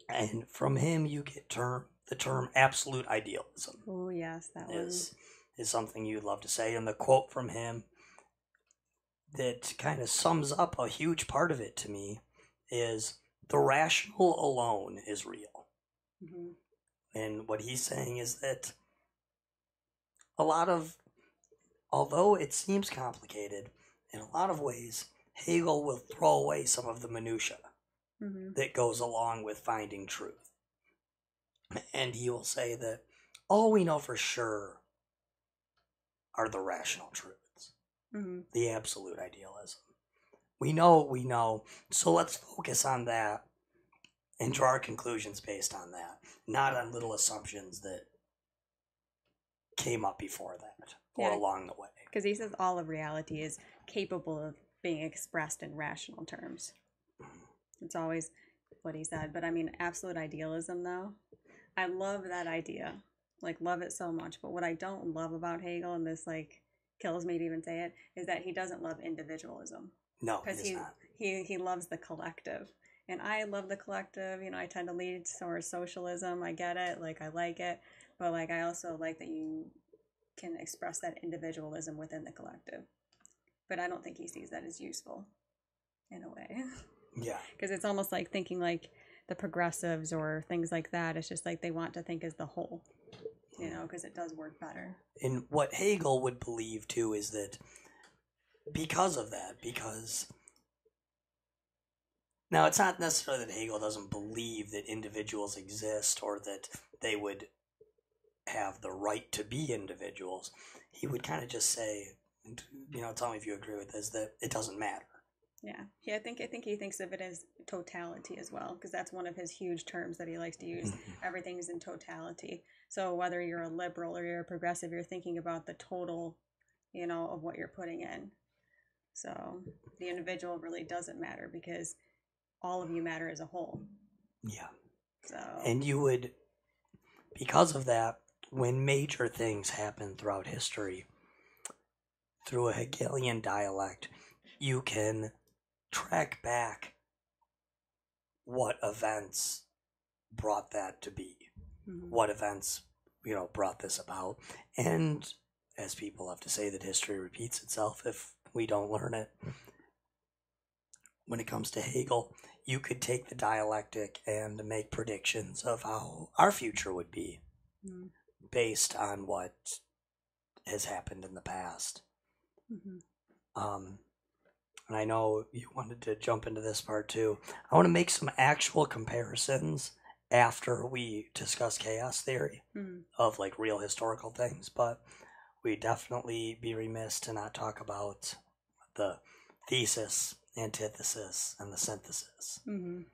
And from him you get the term absolute idealism.
Oh, yes, that
is something you'd love to say. And the quote from him that kind of sums up a huge part of it to me is, the rational alone is real.
Mm-hmm.
And what he's saying is that although it seems complicated, in a lot of ways, Hegel will throw away some of the minutiae that goes along with finding truth. And he will say that all we know for sure are the rational truths, the absolute idealism. We know, so let's focus on that and draw our conclusions based on that, not on little assumptions that came up before that or along the way.
Because he says all of reality is capable of being expressed in rational terms. It's always what he said. But I mean, absolute idealism, though, I love that idea. Like, love it so much. But what I don't love about Hegel, and this, like, kills me to even say it, is that he doesn't love individualism.
No, he does not.
He loves the collective. And I love the collective. You know, I tend to lean towards socialism. I get it. Like, I like it. But, like, I also like that you can express that individualism within the collective. But I don't think he sees that as useful, in a way.
Yeah.
Because it's almost like thinking like the progressives or things like that. It's just like they want to think as the whole, you know, because it does work better.
And what Hegel would believe, too, is that because of that, now it's not necessarily that Hegel doesn't believe that individuals exist or that they would have the right to be individuals. He would kind of just say, you know, tell me if you agree with this, that it doesn't matter.
Yeah, I think he thinks of it as totality as well, because that's one of his huge terms that he likes to use. Everything's in totality. So whether you're a liberal or you're a progressive, you're thinking about the total, you know, of what you're putting in. So the individual really doesn't matter because all of you matter as a whole.
Yeah.
So.
And you would, because of that, when major things happen throughout history, through a Hegelian dialect, you can track back what events brought that to be, what events, you know, brought this about. And as people love to say, that history repeats itself if we don't learn it. When it comes to Hegel, you could take the dialectic and make predictions of how our future would be based on what has happened in the past. And I know you wanted to jump into this part too. I want to make some actual comparisons after we discuss chaos theory of like real historical things, but we'd definitely be remiss to not talk about the thesis, antithesis, and the synthesis. And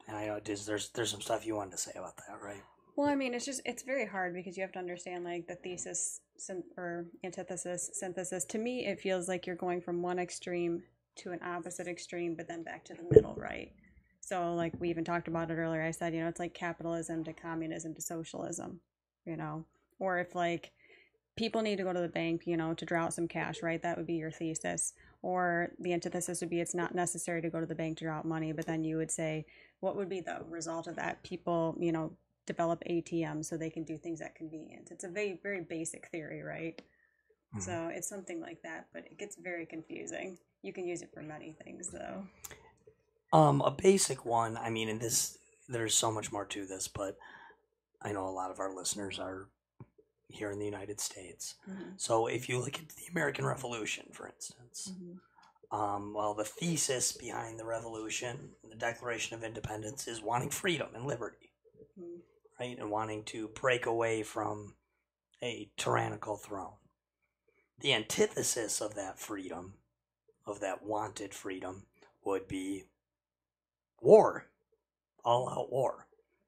I know there's some stuff you wanted to say about that, right?
Well, I mean, it's very hard because you have to understand like the thesis or antithesis, synthesis. To me, it feels like you're going from one extreme to an opposite extreme, but then back to the middle, right? So like we even talked about it earlier. I said, you know, it's like capitalism to communism to socialism, you know, or if like people need to go to the bank, to draw out some cash, right? That would be your thesis. Or the antithesis would be it's not necessary to go to the bank to draw out money, but then you would say, what would be the result of that? People, develop ATMs so they can do things at convenience. It's a very, very basic theory, right? Mm-hmm. So it's something like that, but it gets very confusing. You can use it for many things, though.
A basic one, I mean, there's so much more to this, but I know a lot of our listeners are here in the United States. Mm-hmm. So if you look at the American Revolution, for instance, well, the thesis behind the Revolution, the Declaration of Independence, is wanting freedom and liberty, right? And wanting to break away from a tyrannical throne. The antithesis of that freedom, of that wanted freedom, would be war, all-out war,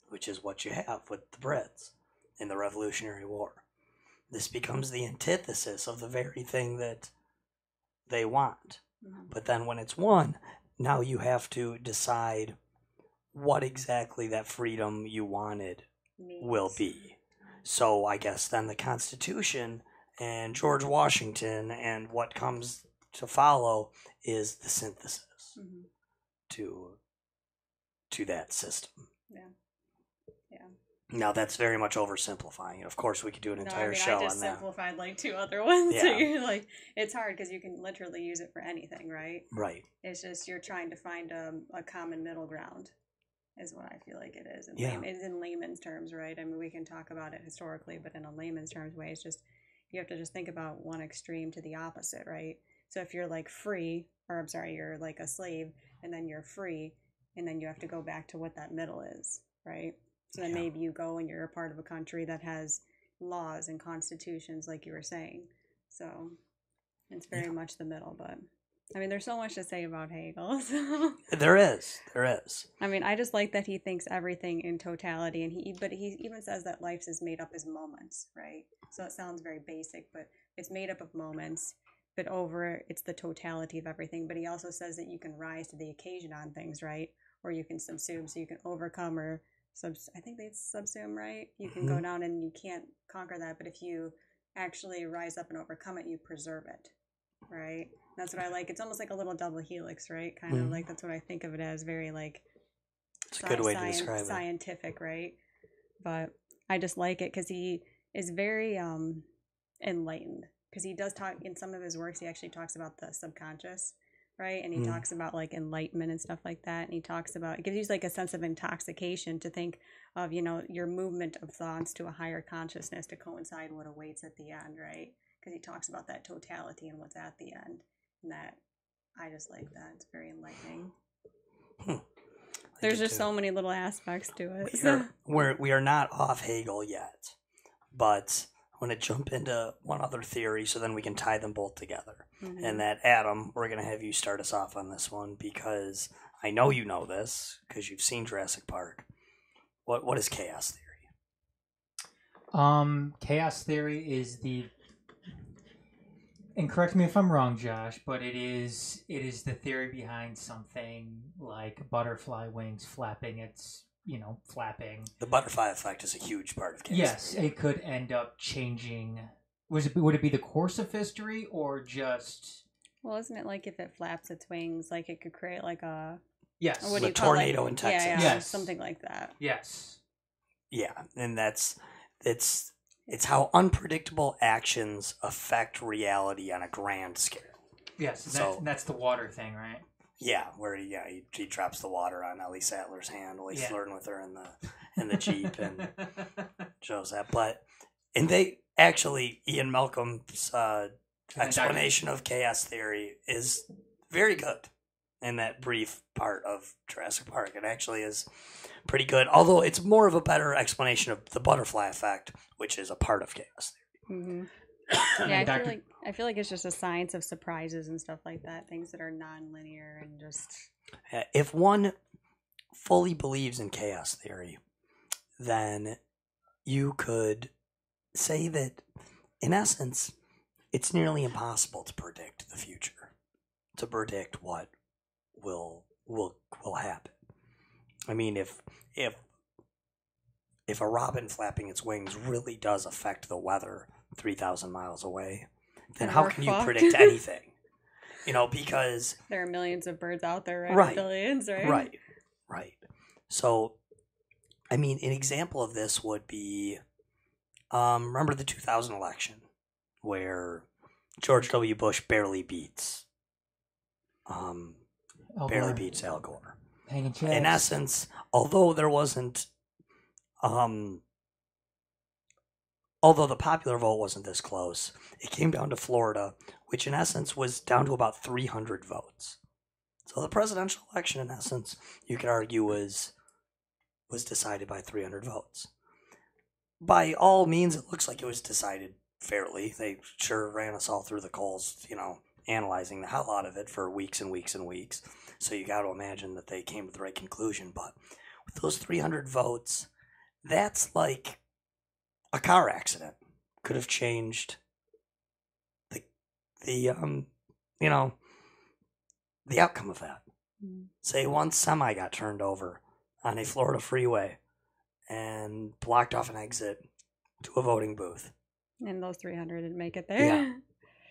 which is what you have with the Brits in the Revolutionary War. This becomes the antithesis of the very thing that they want. Mm-hmm. But then when it's won, now you have to decide what exactly that freedom you wanted will be. So I guess then the Constitution and George Washington and what comes to follow is the synthesis to that system. Yeah. Now that's very much oversimplifying. Of course, we could do an entire show on that. I just
simplified like 2 other ones. Yeah. So you're like, it's hard because you can literally use it for anything, right?
Right.
It's just you're trying to find a common middle ground, is what I feel like it is. It's in layman's terms, right? I mean, we can talk about it historically, but in a layman's terms way, it's just you have to just think about one extreme to the opposite, right? So if you're like free, or I'm sorry, you're like a slave, and then you're free, and then you have to go back to what that middle is, right? So then maybe you go and you're a part of a country that has laws and constitutions, like you were saying. So it's very much the middle. But I mean, there's so much to say about Hegel. So.
There is.
I mean, I just like that he thinks everything in totality, and but he even says that life is made up as moments, right? So it sounds very basic, but it's made up of moments. But it's the totality of everything. But he also says that you can rise to the occasion on things, right? Or you can subsume, so you can overcome or I think they subsume, right? You can go down and you can't conquer that, but if you actually rise up and overcome it, you preserve it, right? That's what I like. It's almost like a little double helix, right? Kind of like that's what I think of it as, very like
it's a good way to describe it.
Scientific, right? But I just like it because he is very enlightened. Because he does talk in some of his works, he actually talks about the subconscious, right? And he talks about like enlightenment and stuff like that. And he talks about, it gives you like a sense of intoxication to think of, your movement of thoughts to a higher consciousness to coincide what awaits at the end, right? Because he talks about that totality and what's at the end. And that, I just like that. It's very enlightening. There's just so many little aspects to it.
We are not off Hegel yet, but I'm going to jump into one other theory so then we can tie them both together. And that, Adam, we're going to have you start us off on this one because I know you know this because you've seen Jurassic Park. What is chaos
theory? Chaos theory is and correct me if I'm wrong, Josh, but it is the theory behind something like butterfly wings flapping. It's flapping.
The butterfly effect is a huge part of chaos.
Yes, it could end up changing. Would it be the course of history or just?
Well, isn't it like if it flaps its wings, like it could create like a
a tornado in Texas?
Yeah, yes. Something like that.
Yes.
Yeah, and it's how unpredictable actions affect reality on a grand scale.
Yes, that's the water thing, right?
Yeah, where he drops the water on Ellie Sattler's hand while he's flirting with her in the Jeep and shows that. And they actually, Ian Malcolm's explanation of chaos theory is very good in that brief part of Jurassic Park. It actually is pretty good, although it's more of a better explanation of the butterfly effect, which is a part of chaos theory.
Mm-hmm. Yeah, I feel like it's just a science of surprises and stuff like that, things that are non-linear and just...
If one fully believes in chaos theory, then you could say that, in essence, it's nearly impossible to predict the future, to predict what will happen. I mean, if a robin flapping its wings really does affect the weather 3,000 miles away, then
And
how
we're
can you
fucked.
predict anything? Because...
There are millions of birds out there, right?
Right.
Billions, right?
Right. So, I mean, an example of this would be, remember the 2000 election where George W. Bush barely beats
Al Gore. Hanging chicks.
In essence, although there wasn't, although the popular vote wasn't this close, it came down to Florida, which in essence was down to about 300 votes. So the presidential election, in essence, you could argue was decided by 300 votes. By all means, it looks like it was decided fairly. They sure ran us all through the coals, analyzing the hell out of it for weeks and weeks and weeks. So you got to imagine that they came to the right conclusion. But with those 300 votes, that's like a car accident. Could have changed the outcome of that. Say one semi got turned over on a Florida freeway and blocked off an exit to a voting booth.
And those 300 didn't make it there.
Yeah.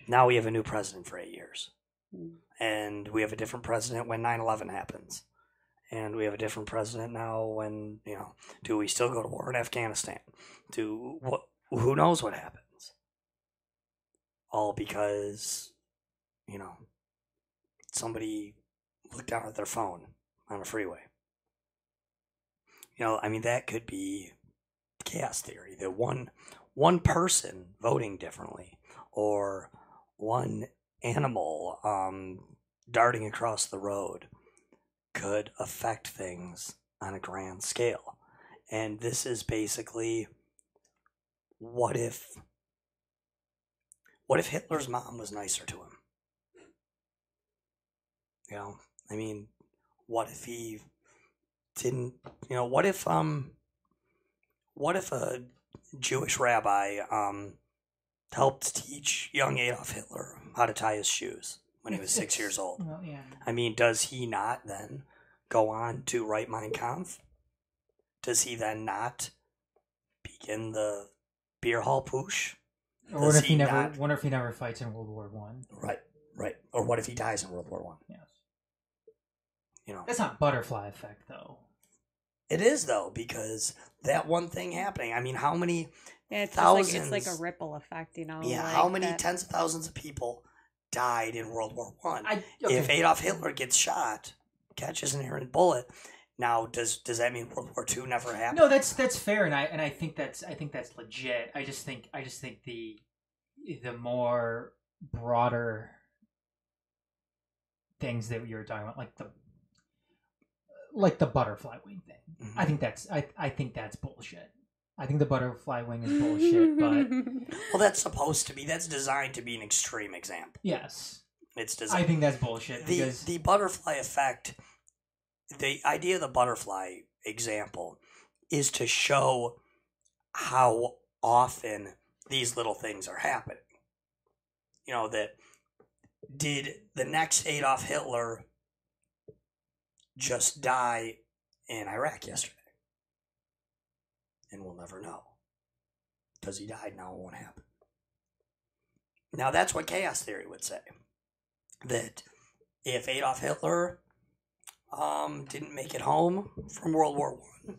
Now we have a new president for 8 years. And we have a different president when 9/11 happens. And we have a different president now when, do we still go to war in Afghanistan? Who knows what happens? All because, somebody looked down at their phone on a freeway. That could be chaos theory. That one person voting differently, or one animal darting across the road, could affect things on a grand scale. And this is basically, what if Hitler's mom was nicer to him? What if he didn't, what if a Jewish rabbi helped teach young Adolf Hitler how to tie his shoes when he was 6 years old?
Well, yeah.
Does he not then go on to write Mein Kampf? Does he then not begin the beer hall push?
Or what if he never fights in World War One?
Right. Or what if he dies in World War One?
Yes. That's not butterfly effect, though.
It is, though, because that one thing happening. How many
thousands? It's like a ripple effect,
Yeah. How many tens of thousands of people died in World War One? If Adolf Hitler gets shot, catches an errant bullet, now does that mean World War II never happened?
No, that's fair, and I think that's legit. I just think the more broader things that you were talking about, like the butterfly wing thing. Mm-hmm. I think that's bullshit. I think the butterfly wing is bullshit, but
that's designed to be an extreme example.
Yes.
It's designed.
I think that's bullshit because
the butterfly effect, the idea of the butterfly example is to show how often these little things are happening. That did the next Adolf Hitler just die in Iraq yesterday? And we'll never know. Because he died, now it won't happen. Now that's what chaos theory would say. That if Adolf Hitler didn't make it home from World War I,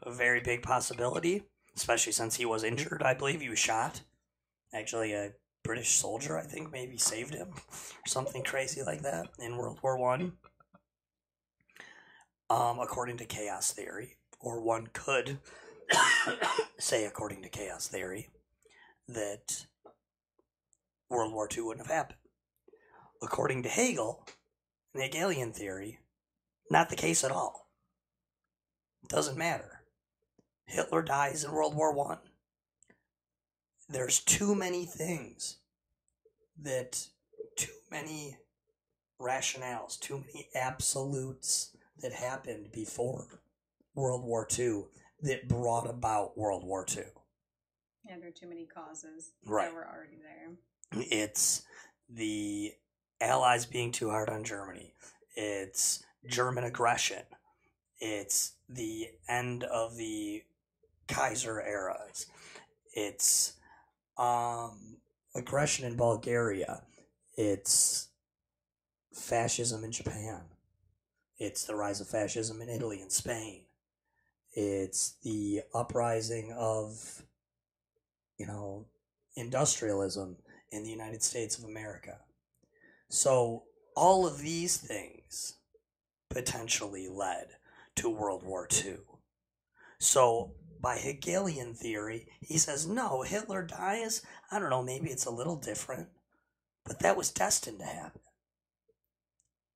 a very big possibility, especially since he was injured, I believe he was shot. Actually, a British soldier, I think, maybe saved him, or something crazy like that in World War I. According to chaos theory, or one could say, according to chaos theory, that World War II wouldn't have happened. According to Hegel, and Hegelian theory, not the case at all. It doesn't matter. Hitler dies in World War I. There's too many things too many rationales, too many absolutes that happened before World War II that brought about World War II.
Yeah, there are too many causes that were already there.
It's the Allies being too hard on Germany. It's German aggression. It's the end of the Kaiser eras. It's aggression in Bulgaria. It's fascism in Japan. It's the rise of fascism in Italy and Spain. It's the uprising of, industrialism in the United States of America. So all of these things potentially led to World War II. So by Hegelian theory, he says, no, Hitler dies. I don't know, maybe it's a little different, but that was destined to happen.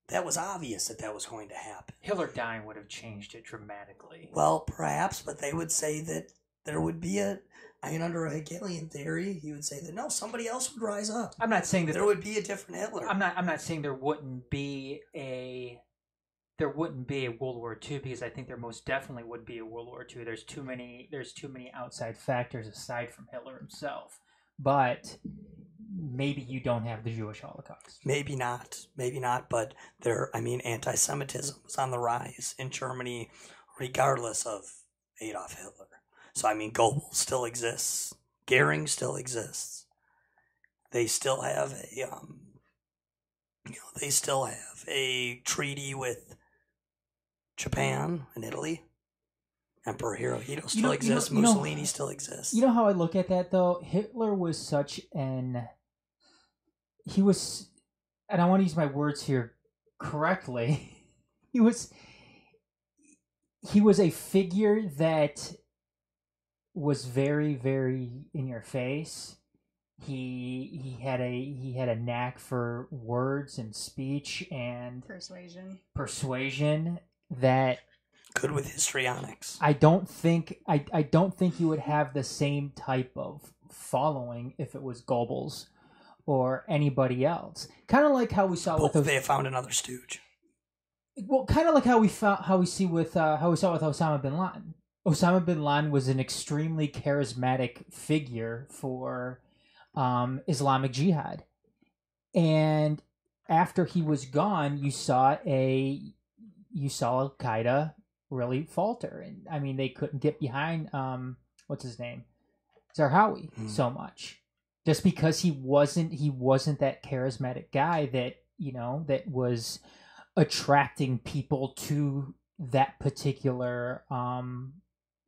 That was obvious that was going to happen.
Hitler dying would have changed it dramatically.
Well, perhaps, but they would say that there would be under a Hegelian theory, he would say that no, somebody else would rise up.
I'm not saying that
there would be a different Hitler.
I'm not saying there wouldn't be a World War II, because I think there most definitely would be a World War II. There's too many outside factors aside from Hitler himself. But maybe you don't have the Jewish Holocaust.
Maybe not, but anti-Semitism was on the rise in Germany regardless of Adolf Hitler. So, Goebbels still exists. Goering still exists. They still have a treaty with Japan and Italy. Emperor Hirohito still exists. Mussolini still exists.
You know how I look at that, though? Hitler was and I want to use my words here correctly, he was a figure that was very, very in your face. He had a knack for words and speech and persuasion that
good with histrionics.
I don't think you would have the same type of following if it was Goebbels or anybody else. Kind of like how we saw with
they found another stooge.
Well, kind of like how we saw with Osama bin Laden. Osama bin Laden was an extremely charismatic figure for Islamic Jihad, and after he was gone, you saw Al Qaeda really falter, and they couldn't get behind what's his name, Zarqawi, so much, just because he wasn't that charismatic guy that was attracting people to that particular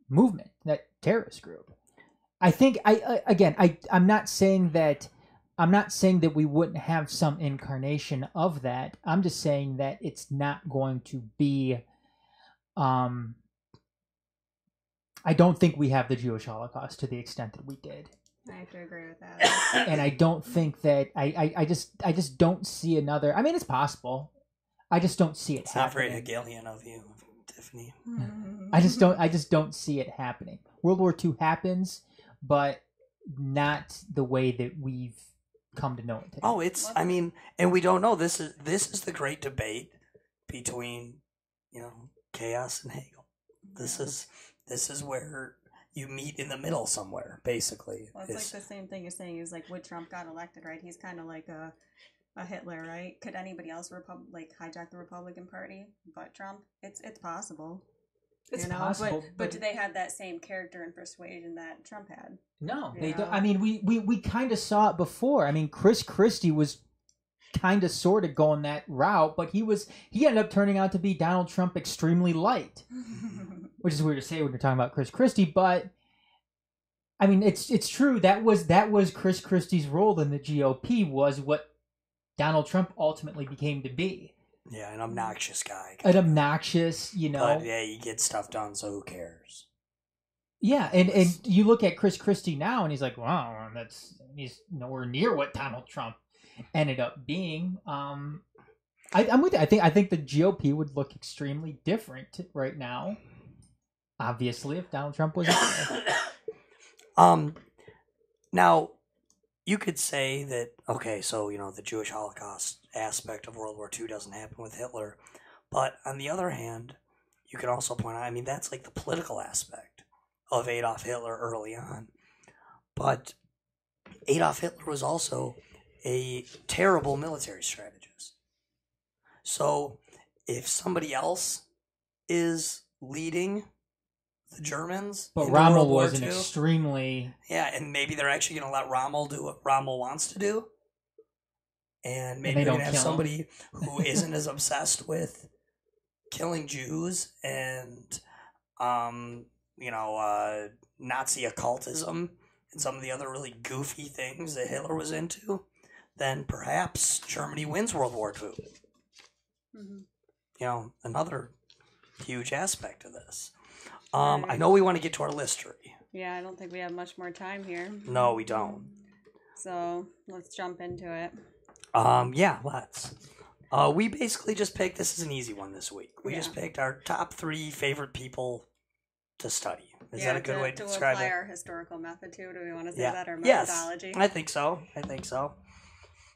movement, that terrorist group. I think I'm not saying that we wouldn't have some incarnation of that. I'm just saying that it's not going to be. I don't think we have the Jewish Holocaust to the extent that we did.
I have to agree with that.
And I don't think that I just don't see another. It's possible. I just don't see it
it's
happening.
Not very Hegelian of you, Tiffany.
I just don't see it happening. World War II happens, but not the way that we've come to know it today.
Oh, and we don't know. This is the great debate between, chaos and Hegel. This is where you meet in the middle somewhere, basically.
Well, it's like the same thing you're saying is like when Trump got elected, right? He's kind of like a Hitler, right? Could anybody else hijack the Republican Party but Trump? It's possible.
It's possible,
but do they have that same character and persuasion that Trump had?
No, they don't. We kind of saw it before. Chris Christie was kind of sort of going that route, but he ended up turning out to be Donald Trump extremely light, which is weird to say when you're talking about Chris Christie, but it's true. That was Chris Christie's role in the GOP, was what Donald Trump ultimately became to be.
Yeah, an obnoxious guy.
An obnoxious,
But yeah, you get stuff done, so who cares?
Yeah, and you look at Chris Christie now, and he's like, wow, he's nowhere near what Donald Trump ended up being. I'm with you. I think the GOP would look extremely different right now. Obviously, if Donald Trump wasn't there.
Now, you could say that, okay, so, the Jewish Holocaust aspect of World War II doesn't happen with Hitler. But on the other hand, you could also point out, that's like the political aspect of Adolf Hitler early on. But Adolf Hitler was also a terrible military strategist. So if somebody else is leading the Germans.
But
in
Rommel
World War
was an
II.
extremely...
Yeah, and maybe they're actually going to let Rommel do what Rommel wants to do. And maybe they're going to have somebody who isn't as obsessed with killing Jews and, Nazi occultism and some of the other really goofy things that Hitler was into. Then perhaps Germany wins World War II.
Mm-hmm.
Another huge aspect of this. I know we want to get to our LISTory.
Yeah, I don't think we have much more time here.
No, we don't.
So let's jump into it.
Yeah, let's. We basically just picked, this is an easy one this week. We just picked our top 3 favorite people to study. Is that a good way to describe it?
To apply our historical method to, do we want to say that, or
yes,
methodology?
I think so.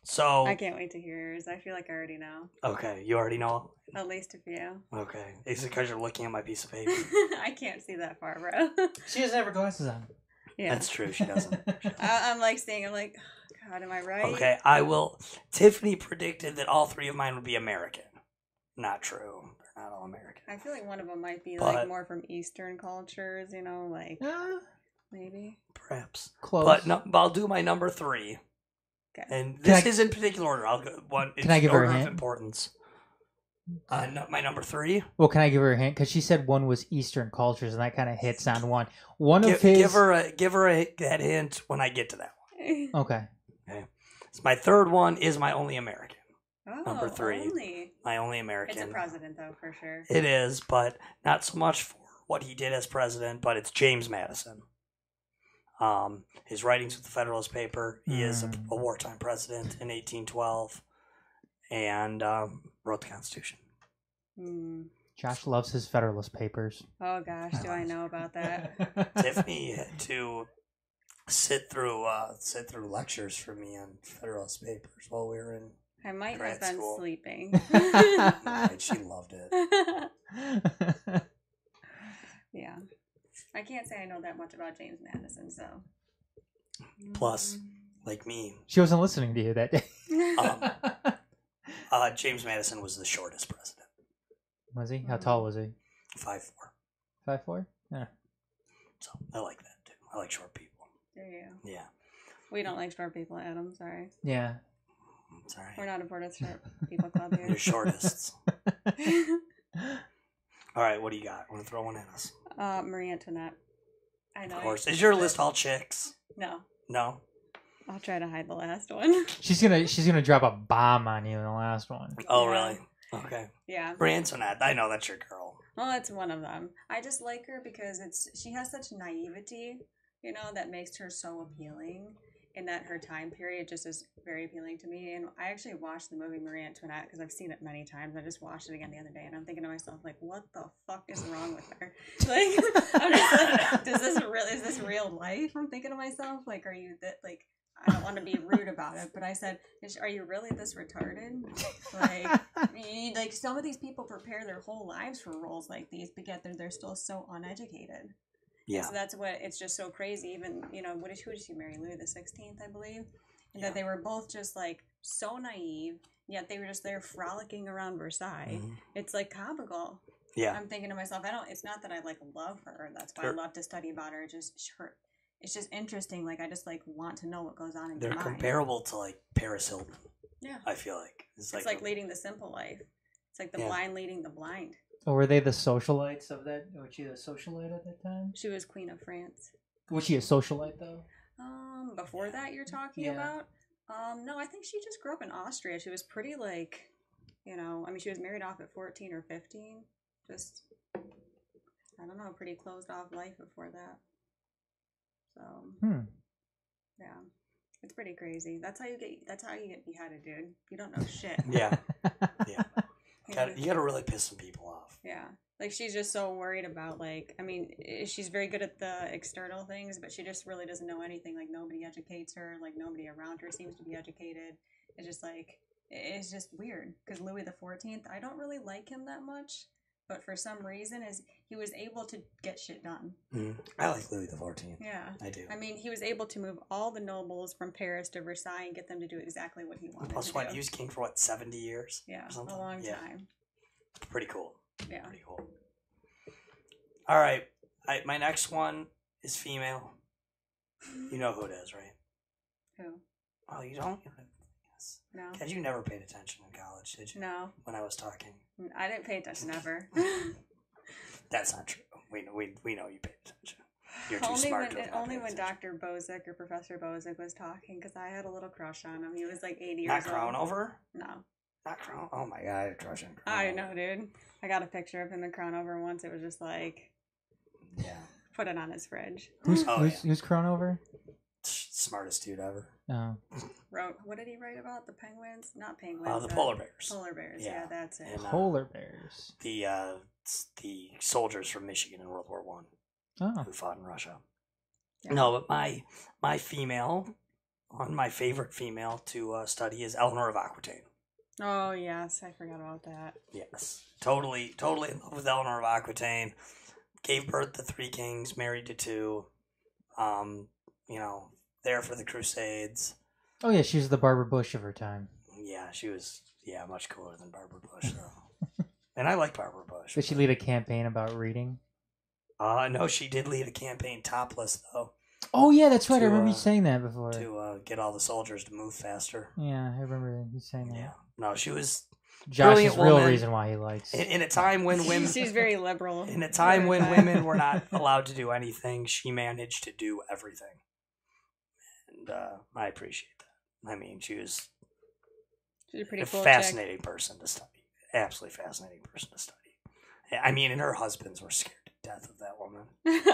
So
I can't wait to hear yours. I feel like I already know.
Okay, you already know?
At least a few.
Okay. Is it because you're looking at my piece of paper?
I can't see that far, bro.
She doesn't have her glasses on.
Yeah.
That's true, she doesn't.
I'm like, oh, God, am I right?
Okay, I will. Tiffany predicted that all 3 of mine would be American. Not true. They're not all American.
I feel like one of them might be more from Eastern cultures, maybe.
Perhaps.
Close.
But no, I'll do my number 3.
Okay.
And this is in particular order. I'll go one.
Can I give her a hint?
Of importance. My number 3.
Well, can I give her a hint? Because she said one was Eastern cultures, and that kind of hits on one.
Give her that hint when I get to that one.
Okay.
So my 3rd one is my only American.
Oh,
number 3.
Only.
My only American.
It's a president, though, for sure.
It is, but not so much for what he did as president, but it's James Madison. His writings with the Federalist paper. He is a wartime president in 1812 and wrote the Constitution.
Josh loves his Federalist papers.
Oh, gosh, do I know about that.
Tiffany had to sit through lectures for me on Federalist papers while we were in
I might
grad
have been
school.
sleeping.
And she loved it.
Yeah. I can't say I know that much about James Madison, so.
Plus, like me,
she wasn't listening to you that day.
James Madison was the shortest president.
Was he? How tall was he?
5'4".
5'4"? Yeah.
So I like that too. I like short people.
Do you?
Yeah.
We don't like short people, Adam. Sorry.
Yeah.
Sorry.
We're not a Porter Short People Club here.
You're shortists. All right, what do you got? Want to throw one at us?
Marie Antoinette. I know.
Of course. Is your list all chicks?
No.
No?
I'll try to hide the last one.
She's gonna drop a bomb on you in the last one.
Oh,
Yeah.
really? Okay.
Yeah.
Marie Antoinette. I know that's your girl.
Well, it's one of them. I just like her because she has such naivety, that makes her so appealing. And that her time period just is very appealing to me. And I actually watched the movie Marie Antoinette because I've seen it many times. I just watched it again the other day, and I'm thinking to myself, like, what the fuck is wrong with her? Like, I'm just like, is this real life? I'm thinking to myself, like, are you that, like, I don't want to be rude about it, but I said, are you really this retarded? Like some of these people prepare their whole lives for roles like these, but yet they're still so uneducated.
Yeah.
So that's what, it's just so crazy. Even, who did she marry? Louis the 16th, I believe. And that they were both just like so naive, yet they were just there frolicking around Versailles. Mm-hmm. It's like comical.
Yeah.
I'm thinking to myself, it's not that I like love her. That's why I love to study about her. It's just interesting. Like, I just like want to know what goes on in her mind.
They're comparable to like Paris Hilton.
Yeah.
I feel like.
It's like leading the simple life. It's like the blind leading the blind.
Or were they the socialites of that? Was she a socialite at that time?
She was Queen of France.
Was she a socialite though?
Before that you're talking about? No, I think she just grew up in Austria. She was pretty like, she was married off at 14 or 15. Just, I don't know, pretty closed off life before that. So, yeah. It's pretty crazy. That's how you get beheaded, dude. You don't know shit.
Yeah. Yeah. You gotta really piss some people off.
Yeah. Like, she's just so worried about, like, she's very good at the external things, but she just really doesn't know anything. Like, nobody educates her. Like, nobody around her seems to be educated. It's just, like, it's just weird. Because Louis the 14th, I don't really like him that much. But for some reason, he was able to get shit done.
I like Louis the 14th.
Yeah.
I do.
He was able to move all the nobles from Paris to Versailles and get them to do exactly what he wanted.
Plus, he was king for 70 years?
Yeah,
or something?
A long time.
Pretty cool.
Yeah.
Pretty cool. All right. My next one is female. You know who it is, right?
Who?
Oh, you don't? Yes.
No.
Because you never paid attention in college, did you?
No.
When I was talking.
I didn't pay attention ever.
That's not true. We know you paid attention. You're too smart to have not
Only
paid
when
attention.
Dr. Bozick or Professor Bozick was talking, because I had a little crush on him. He was like 80 years
Not
old.
crown over?
No.
Not crown. Oh my god, I had a crush on crown.
I know, dude. I got a picture of him in crown over once. It was just like,
Yeah.
put it on his fridge.
Who's Cronover?
Smartest dude ever.
Oh.
What did he write about? The penguins? Not penguins.
The polar bears.
Polar bears. Yeah, that's it.
And,
Polar bears.
The soldiers from Michigan in World War One who fought in Russia.
Yeah.
No, but my female, my favorite female to study is Eleanor of Aquitaine.
Oh yes, I forgot about that.
Yes, totally in love with Eleanor of Aquitaine. Gave birth to 3 kings, married to 2. There for the Crusades.
Oh yeah, she was the Barbara Bush of her time.
Yeah, she was much cooler than Barbara Bush though. And I like Barbara Bush.
Did she lead a campaign about reading?
No, she did lead a campaign topless though.
Oh yeah, that's right. I remember you saying that before.
To get all the soldiers to move faster.
Yeah, I remember you saying that.
Yeah. No, she was
Josh's real
woman.
reason why he likes.
In a time when women,
she's very liberal.
In a time when women were not allowed to do anything, she managed to do everything, and I appreciate that. I mean, she's
a pretty
a
cool
fascinating person to study. Absolutely fascinating person to study. I mean, and her husbands were scared to death of that woman.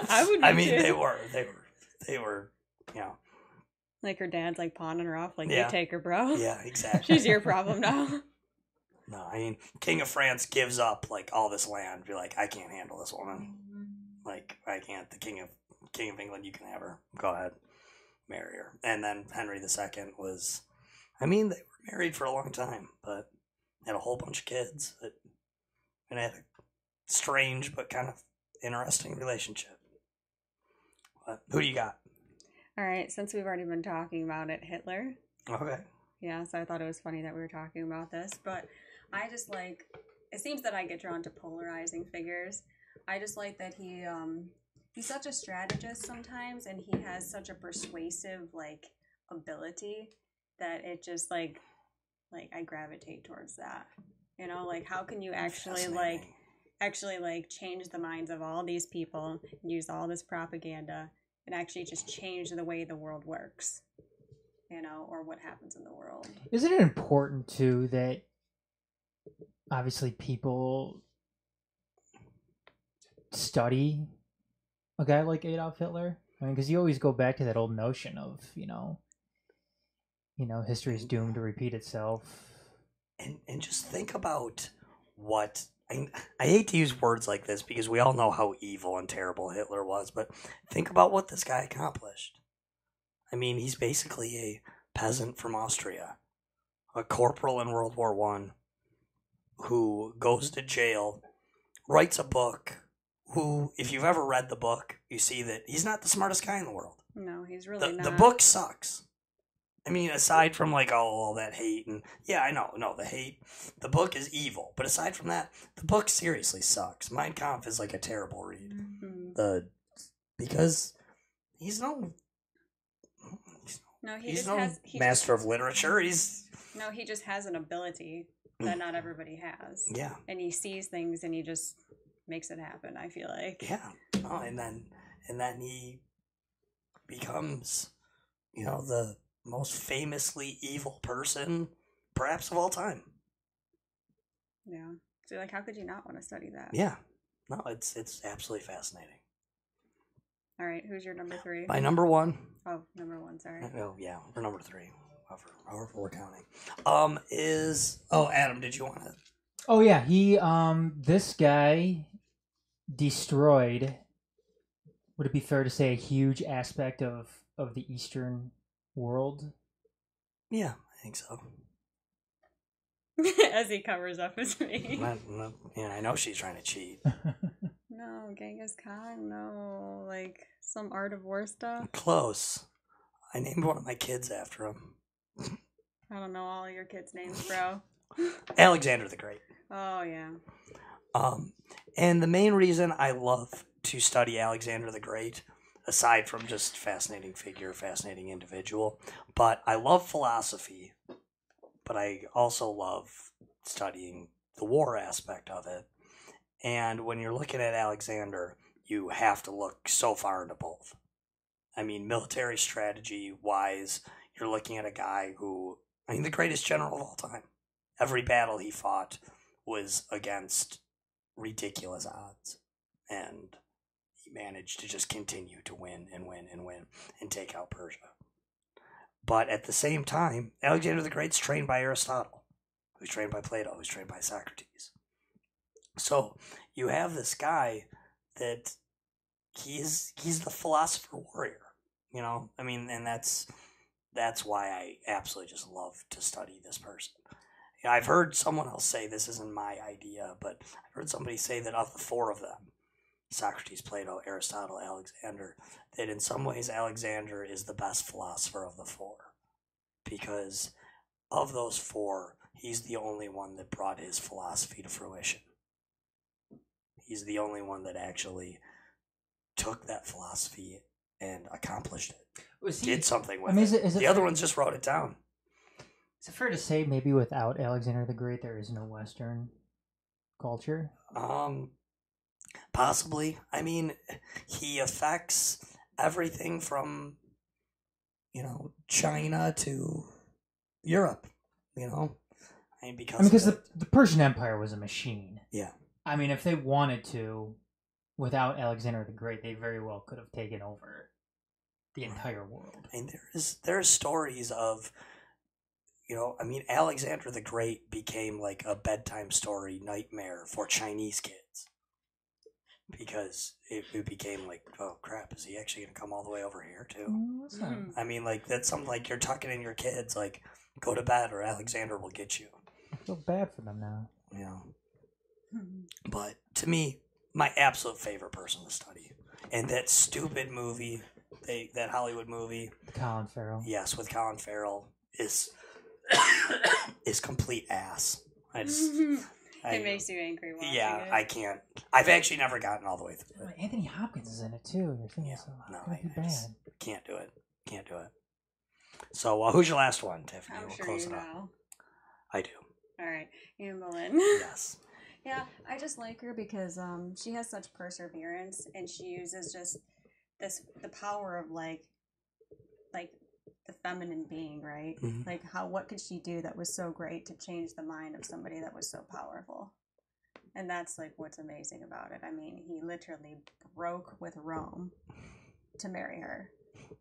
I would. Be too.
They were.
Like her dad's like pawning her off. Like,
Yeah.
you take her, bro.
Yeah, exactly.
She's your problem now.
No, I mean, King of France gives up like all this land. Be like, I can't handle this woman. Like, I can't. The King of England, you can have her. Go ahead, marry her. And then Henry II was. I mean, they were married for a long time, but had a whole bunch of kids. And had a strange but kind of interesting relationship. But who do you got?
All right, since we've already been talking about it, Hitler.
Okay.
Yeah, so I thought it was funny that we were talking about this, but I just like, it seems that I get drawn to polarizing figures. I just like that he's such a strategist sometimes, and he has such a persuasive, like, ability that it just, like I gravitate towards that. You know, like, how can you actually change the minds of all these people, use all this propaganda, and actually just change the way the world works, you know, or what happens in the world.
Isn't it important, too, that obviously people study a guy like Adolf Hitler? I mean, because you always go back to that old notion of, history is doomed to repeat itself.
And just think about what... I hate to use words like this because we all know how evil and terrible Hitler was, but think about what this guy accomplished. I mean, he's basically a peasant from Austria, a corporal in World War I, who goes to jail, writes a book, who, if you've ever read the book, you see that he's not the smartest guy in the world.
No, he's really not.
The book sucks. I mean, aside from, like, all that hate, and, yeah, I know, no, the hate, the book is evil, but aside from that, the book seriously sucks. Mein Kampf is, like, a terrible read.
Mm-hmm.
Because he's no master of literature, he
just has an ability that not everybody has.
Yeah.
And he sees things and he just makes it happen, I feel like.
Yeah. Oh, and then he becomes, the most famously evil person, perhaps of all time.
Yeah. So, like, how could you not want to study that?
Yeah. No, it's absolutely fascinating.
All right, who's your number 3?
My number 1.
Oh, number 1, sorry.
Oh, yeah, we're number 3. However we're counting. Adam, did you want to?
Oh, yeah, this guy destroyed, would it be fair to say, a huge aspect of the Eastern world?
Yeah, I think so.
As he covers up his face.
I know she's trying to cheat.
No, Genghis Khan, no. Like, some Art of War stuff?
Close. I named one of my kids after him.
I don't know all your kids' names, bro.
Alexander the Great.
Oh, yeah.
And the main reason I love to study Alexander the Great, aside from just fascinating figure, fascinating individual. But I love philosophy, but I also love studying the war aspect of it. And when you're looking at Alexander, you have to look so far into both. I mean, military strategy wise, you're looking at a guy who, I mean, the greatest general of all time. Every battle he fought was against ridiculous odds. And he managed to just continue to win and win and win and take out Persia. But at the same time, Alexander the Great's trained by Aristotle, who's trained by Plato, who's trained by Socrates. So you have this guy that he's the philosopher warrior, you know? I mean, and that's why I absolutely just love to study this person. You know, I've heard someone else say, this isn't my idea, but I've heard somebody say that of the four of them, Socrates, Plato, Aristotle, Alexander, that in some ways Alexander is the best philosopher of the four. Because of those four, he's the only one that brought his philosophy to fruition. He's the only one that actually took that philosophy and accomplished it. Did something with it.
Is it
the other ones just wrote it down.
Is it fair to say maybe without Alexander the Great there is no Western culture?
Possibly. I mean, he affects everything from, you know, China to Europe, you know? I mean, because
the Persian Empire was a machine.
Yeah.
I mean, if they wanted to, without Alexander the Great, they very well could have taken over the entire world.
I mean, there's stories of, you know, I mean, Alexander the Great became like a bedtime story nightmare for Chinese kids. Because it became like, oh crap, is he actually going to come all the way over here too? I mean, like, that's something like you're tucking in your kids, like, go to bed or Alexander will get you.
I feel bad for them now.
You know. But to me, my absolute favorite person to study. And that stupid movie, that Hollywood movie.
Colin Farrell.
Yes, with Colin Farrell is complete ass.
It makes you angry watching it.
Yeah, I can't. I've actually never gotten all the way through it.
Anthony Hopkins is in it too. You're thinking
I just can't do it. Can't do it. So, who's your last one, Tiffany?
I'm
we'll
sure
close
you
it
know.
up. I do.
All right, Anne Boleyn.
Yes.
Yeah, I just like her because she has such perseverance, and she uses just the power of like the feminine being, right?
Mm-hmm.
Like what could she do that was so great to change the mind of somebody that was so powerful? And that's like what's amazing about it. I mean, he literally broke with Rome to marry her.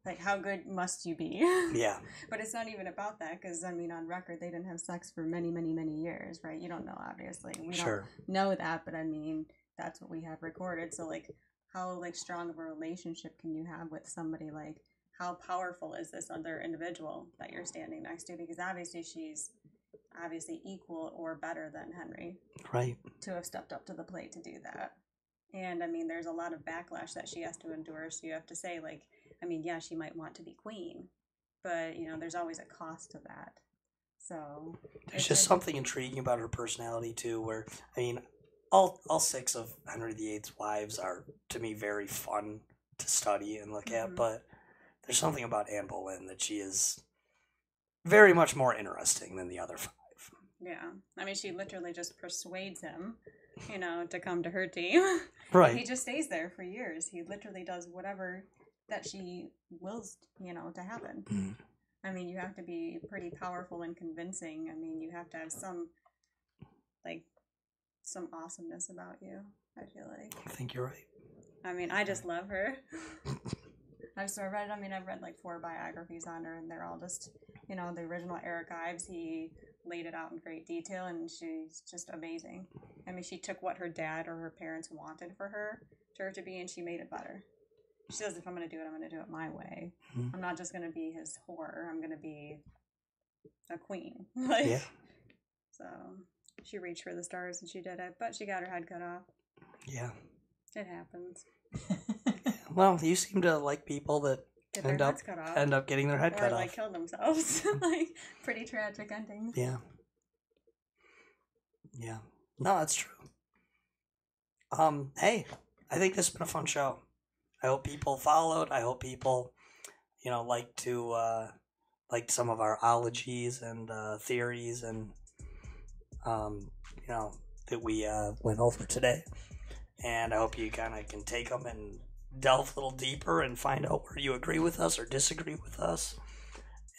Like, how good must you be?
Yeah.
But it's not even about that, because, I mean, on record, they didn't have sex for many, many, many years, right? You don't know, obviously. We don't know that, but, I mean, that's what we have recorded. So, like, how, like, strong of a relationship can you have with somebody? Like, how powerful is this other individual that you're standing next to? Because, obviously, she's equal or better than Henry.
Right.
To have stepped up to the plate to do that. And, I mean, there's a lot of backlash that she has to endure. So you have to say, like, I mean, yeah, she might want to be queen, but, you know, there's always a cost to that. So
there's just something intriguing about her personality, too, where, I mean, all six of Henry VIII's wives are, to me, very fun to study and look at, but there's something about Anne Boleyn that she is very much more interesting than the other five.
Yeah. I mean, she literally just persuades him, you know, to come to her team.
Right.
And he just stays there for years. He literally does whatever that she wills, you know, to happen.
Mm-hmm.
I mean, you have to be pretty powerful and convincing. I mean, you have to have some awesomeness about you, I feel like.
I think you're right.
I mean, I just love her. I've read like 4 biographies on her, and they're all just, you know, the original Eric Ives, he laid it out in great detail, and she's just amazing. I mean, she took what her dad or her parents wanted for her to be, and she made it better. She says, if I'm going to do it, I'm going to do it my way. I'm not just going to be his whore. I'm going to be a queen. Yeah. So she reached for the stars and she did it, but she got her head cut off.
Yeah.
It happens.
Well, you seem to like people that end up getting their head cut off.
Or kill themselves. Pretty tragic endings.
Yeah. Yeah. No, that's true. Hey, I think this has been a fun show. I hope people followed. I hope people, like some of our ologies and theories and, that we went over today. And I hope you kind of can take them and delve a little deeper and find out where you agree with us or disagree with us.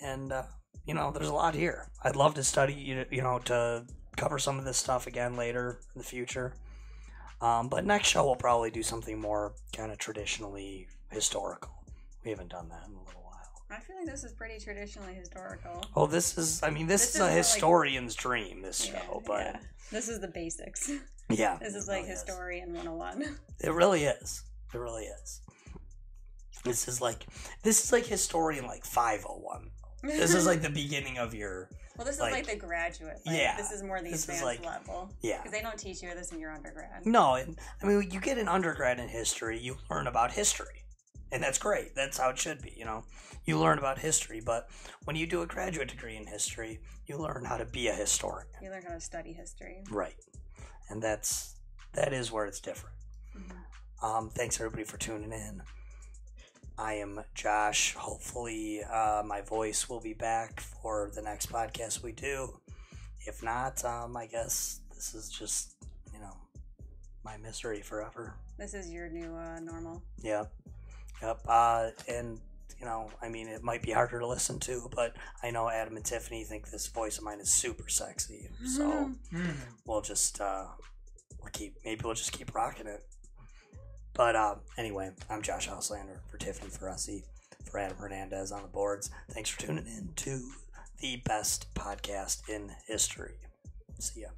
And, there's a lot here. I'd love to study, to cover some of this stuff again later in the future. But next show we'll probably do something more kind of traditionally historical. We haven't done that in a little while.
I feel like this is pretty traditionally historical.
Oh, this is a historian's dream, this show, but... Yeah.
This is the basics.
Yeah.
This is like really Historian 101.
It really is. It really is. This is like Historian 501. This is like the beginning of your...
Well, this is like the graduate.
Yeah.
This is more the advanced level.
Yeah.
Because they don't teach you this in your undergrad.
No, you get an undergrad in history, you learn about history. And that's great. That's how it should be, You learn about history, but when you do a graduate degree in history, you learn how to be a historian.
You learn how to study history.
Right. And that is where it's different. Mm-hmm. Thanks, everybody, for tuning in. I am Josh. Hopefully, my voice will be back for the next podcast we do. If not, I guess this is just, my misery forever.
This is your new normal.
Yep. And, it might be harder to listen to, but I know Adam and Tiffany think this voice of mine is super sexy. So we'll just, we'll just keep rocking it. But anyway, I'm Josh Auslander for Tiffany Ferresi, for Adam Hernandez on the boards. Thanks for tuning in to the best podcast in history. See ya.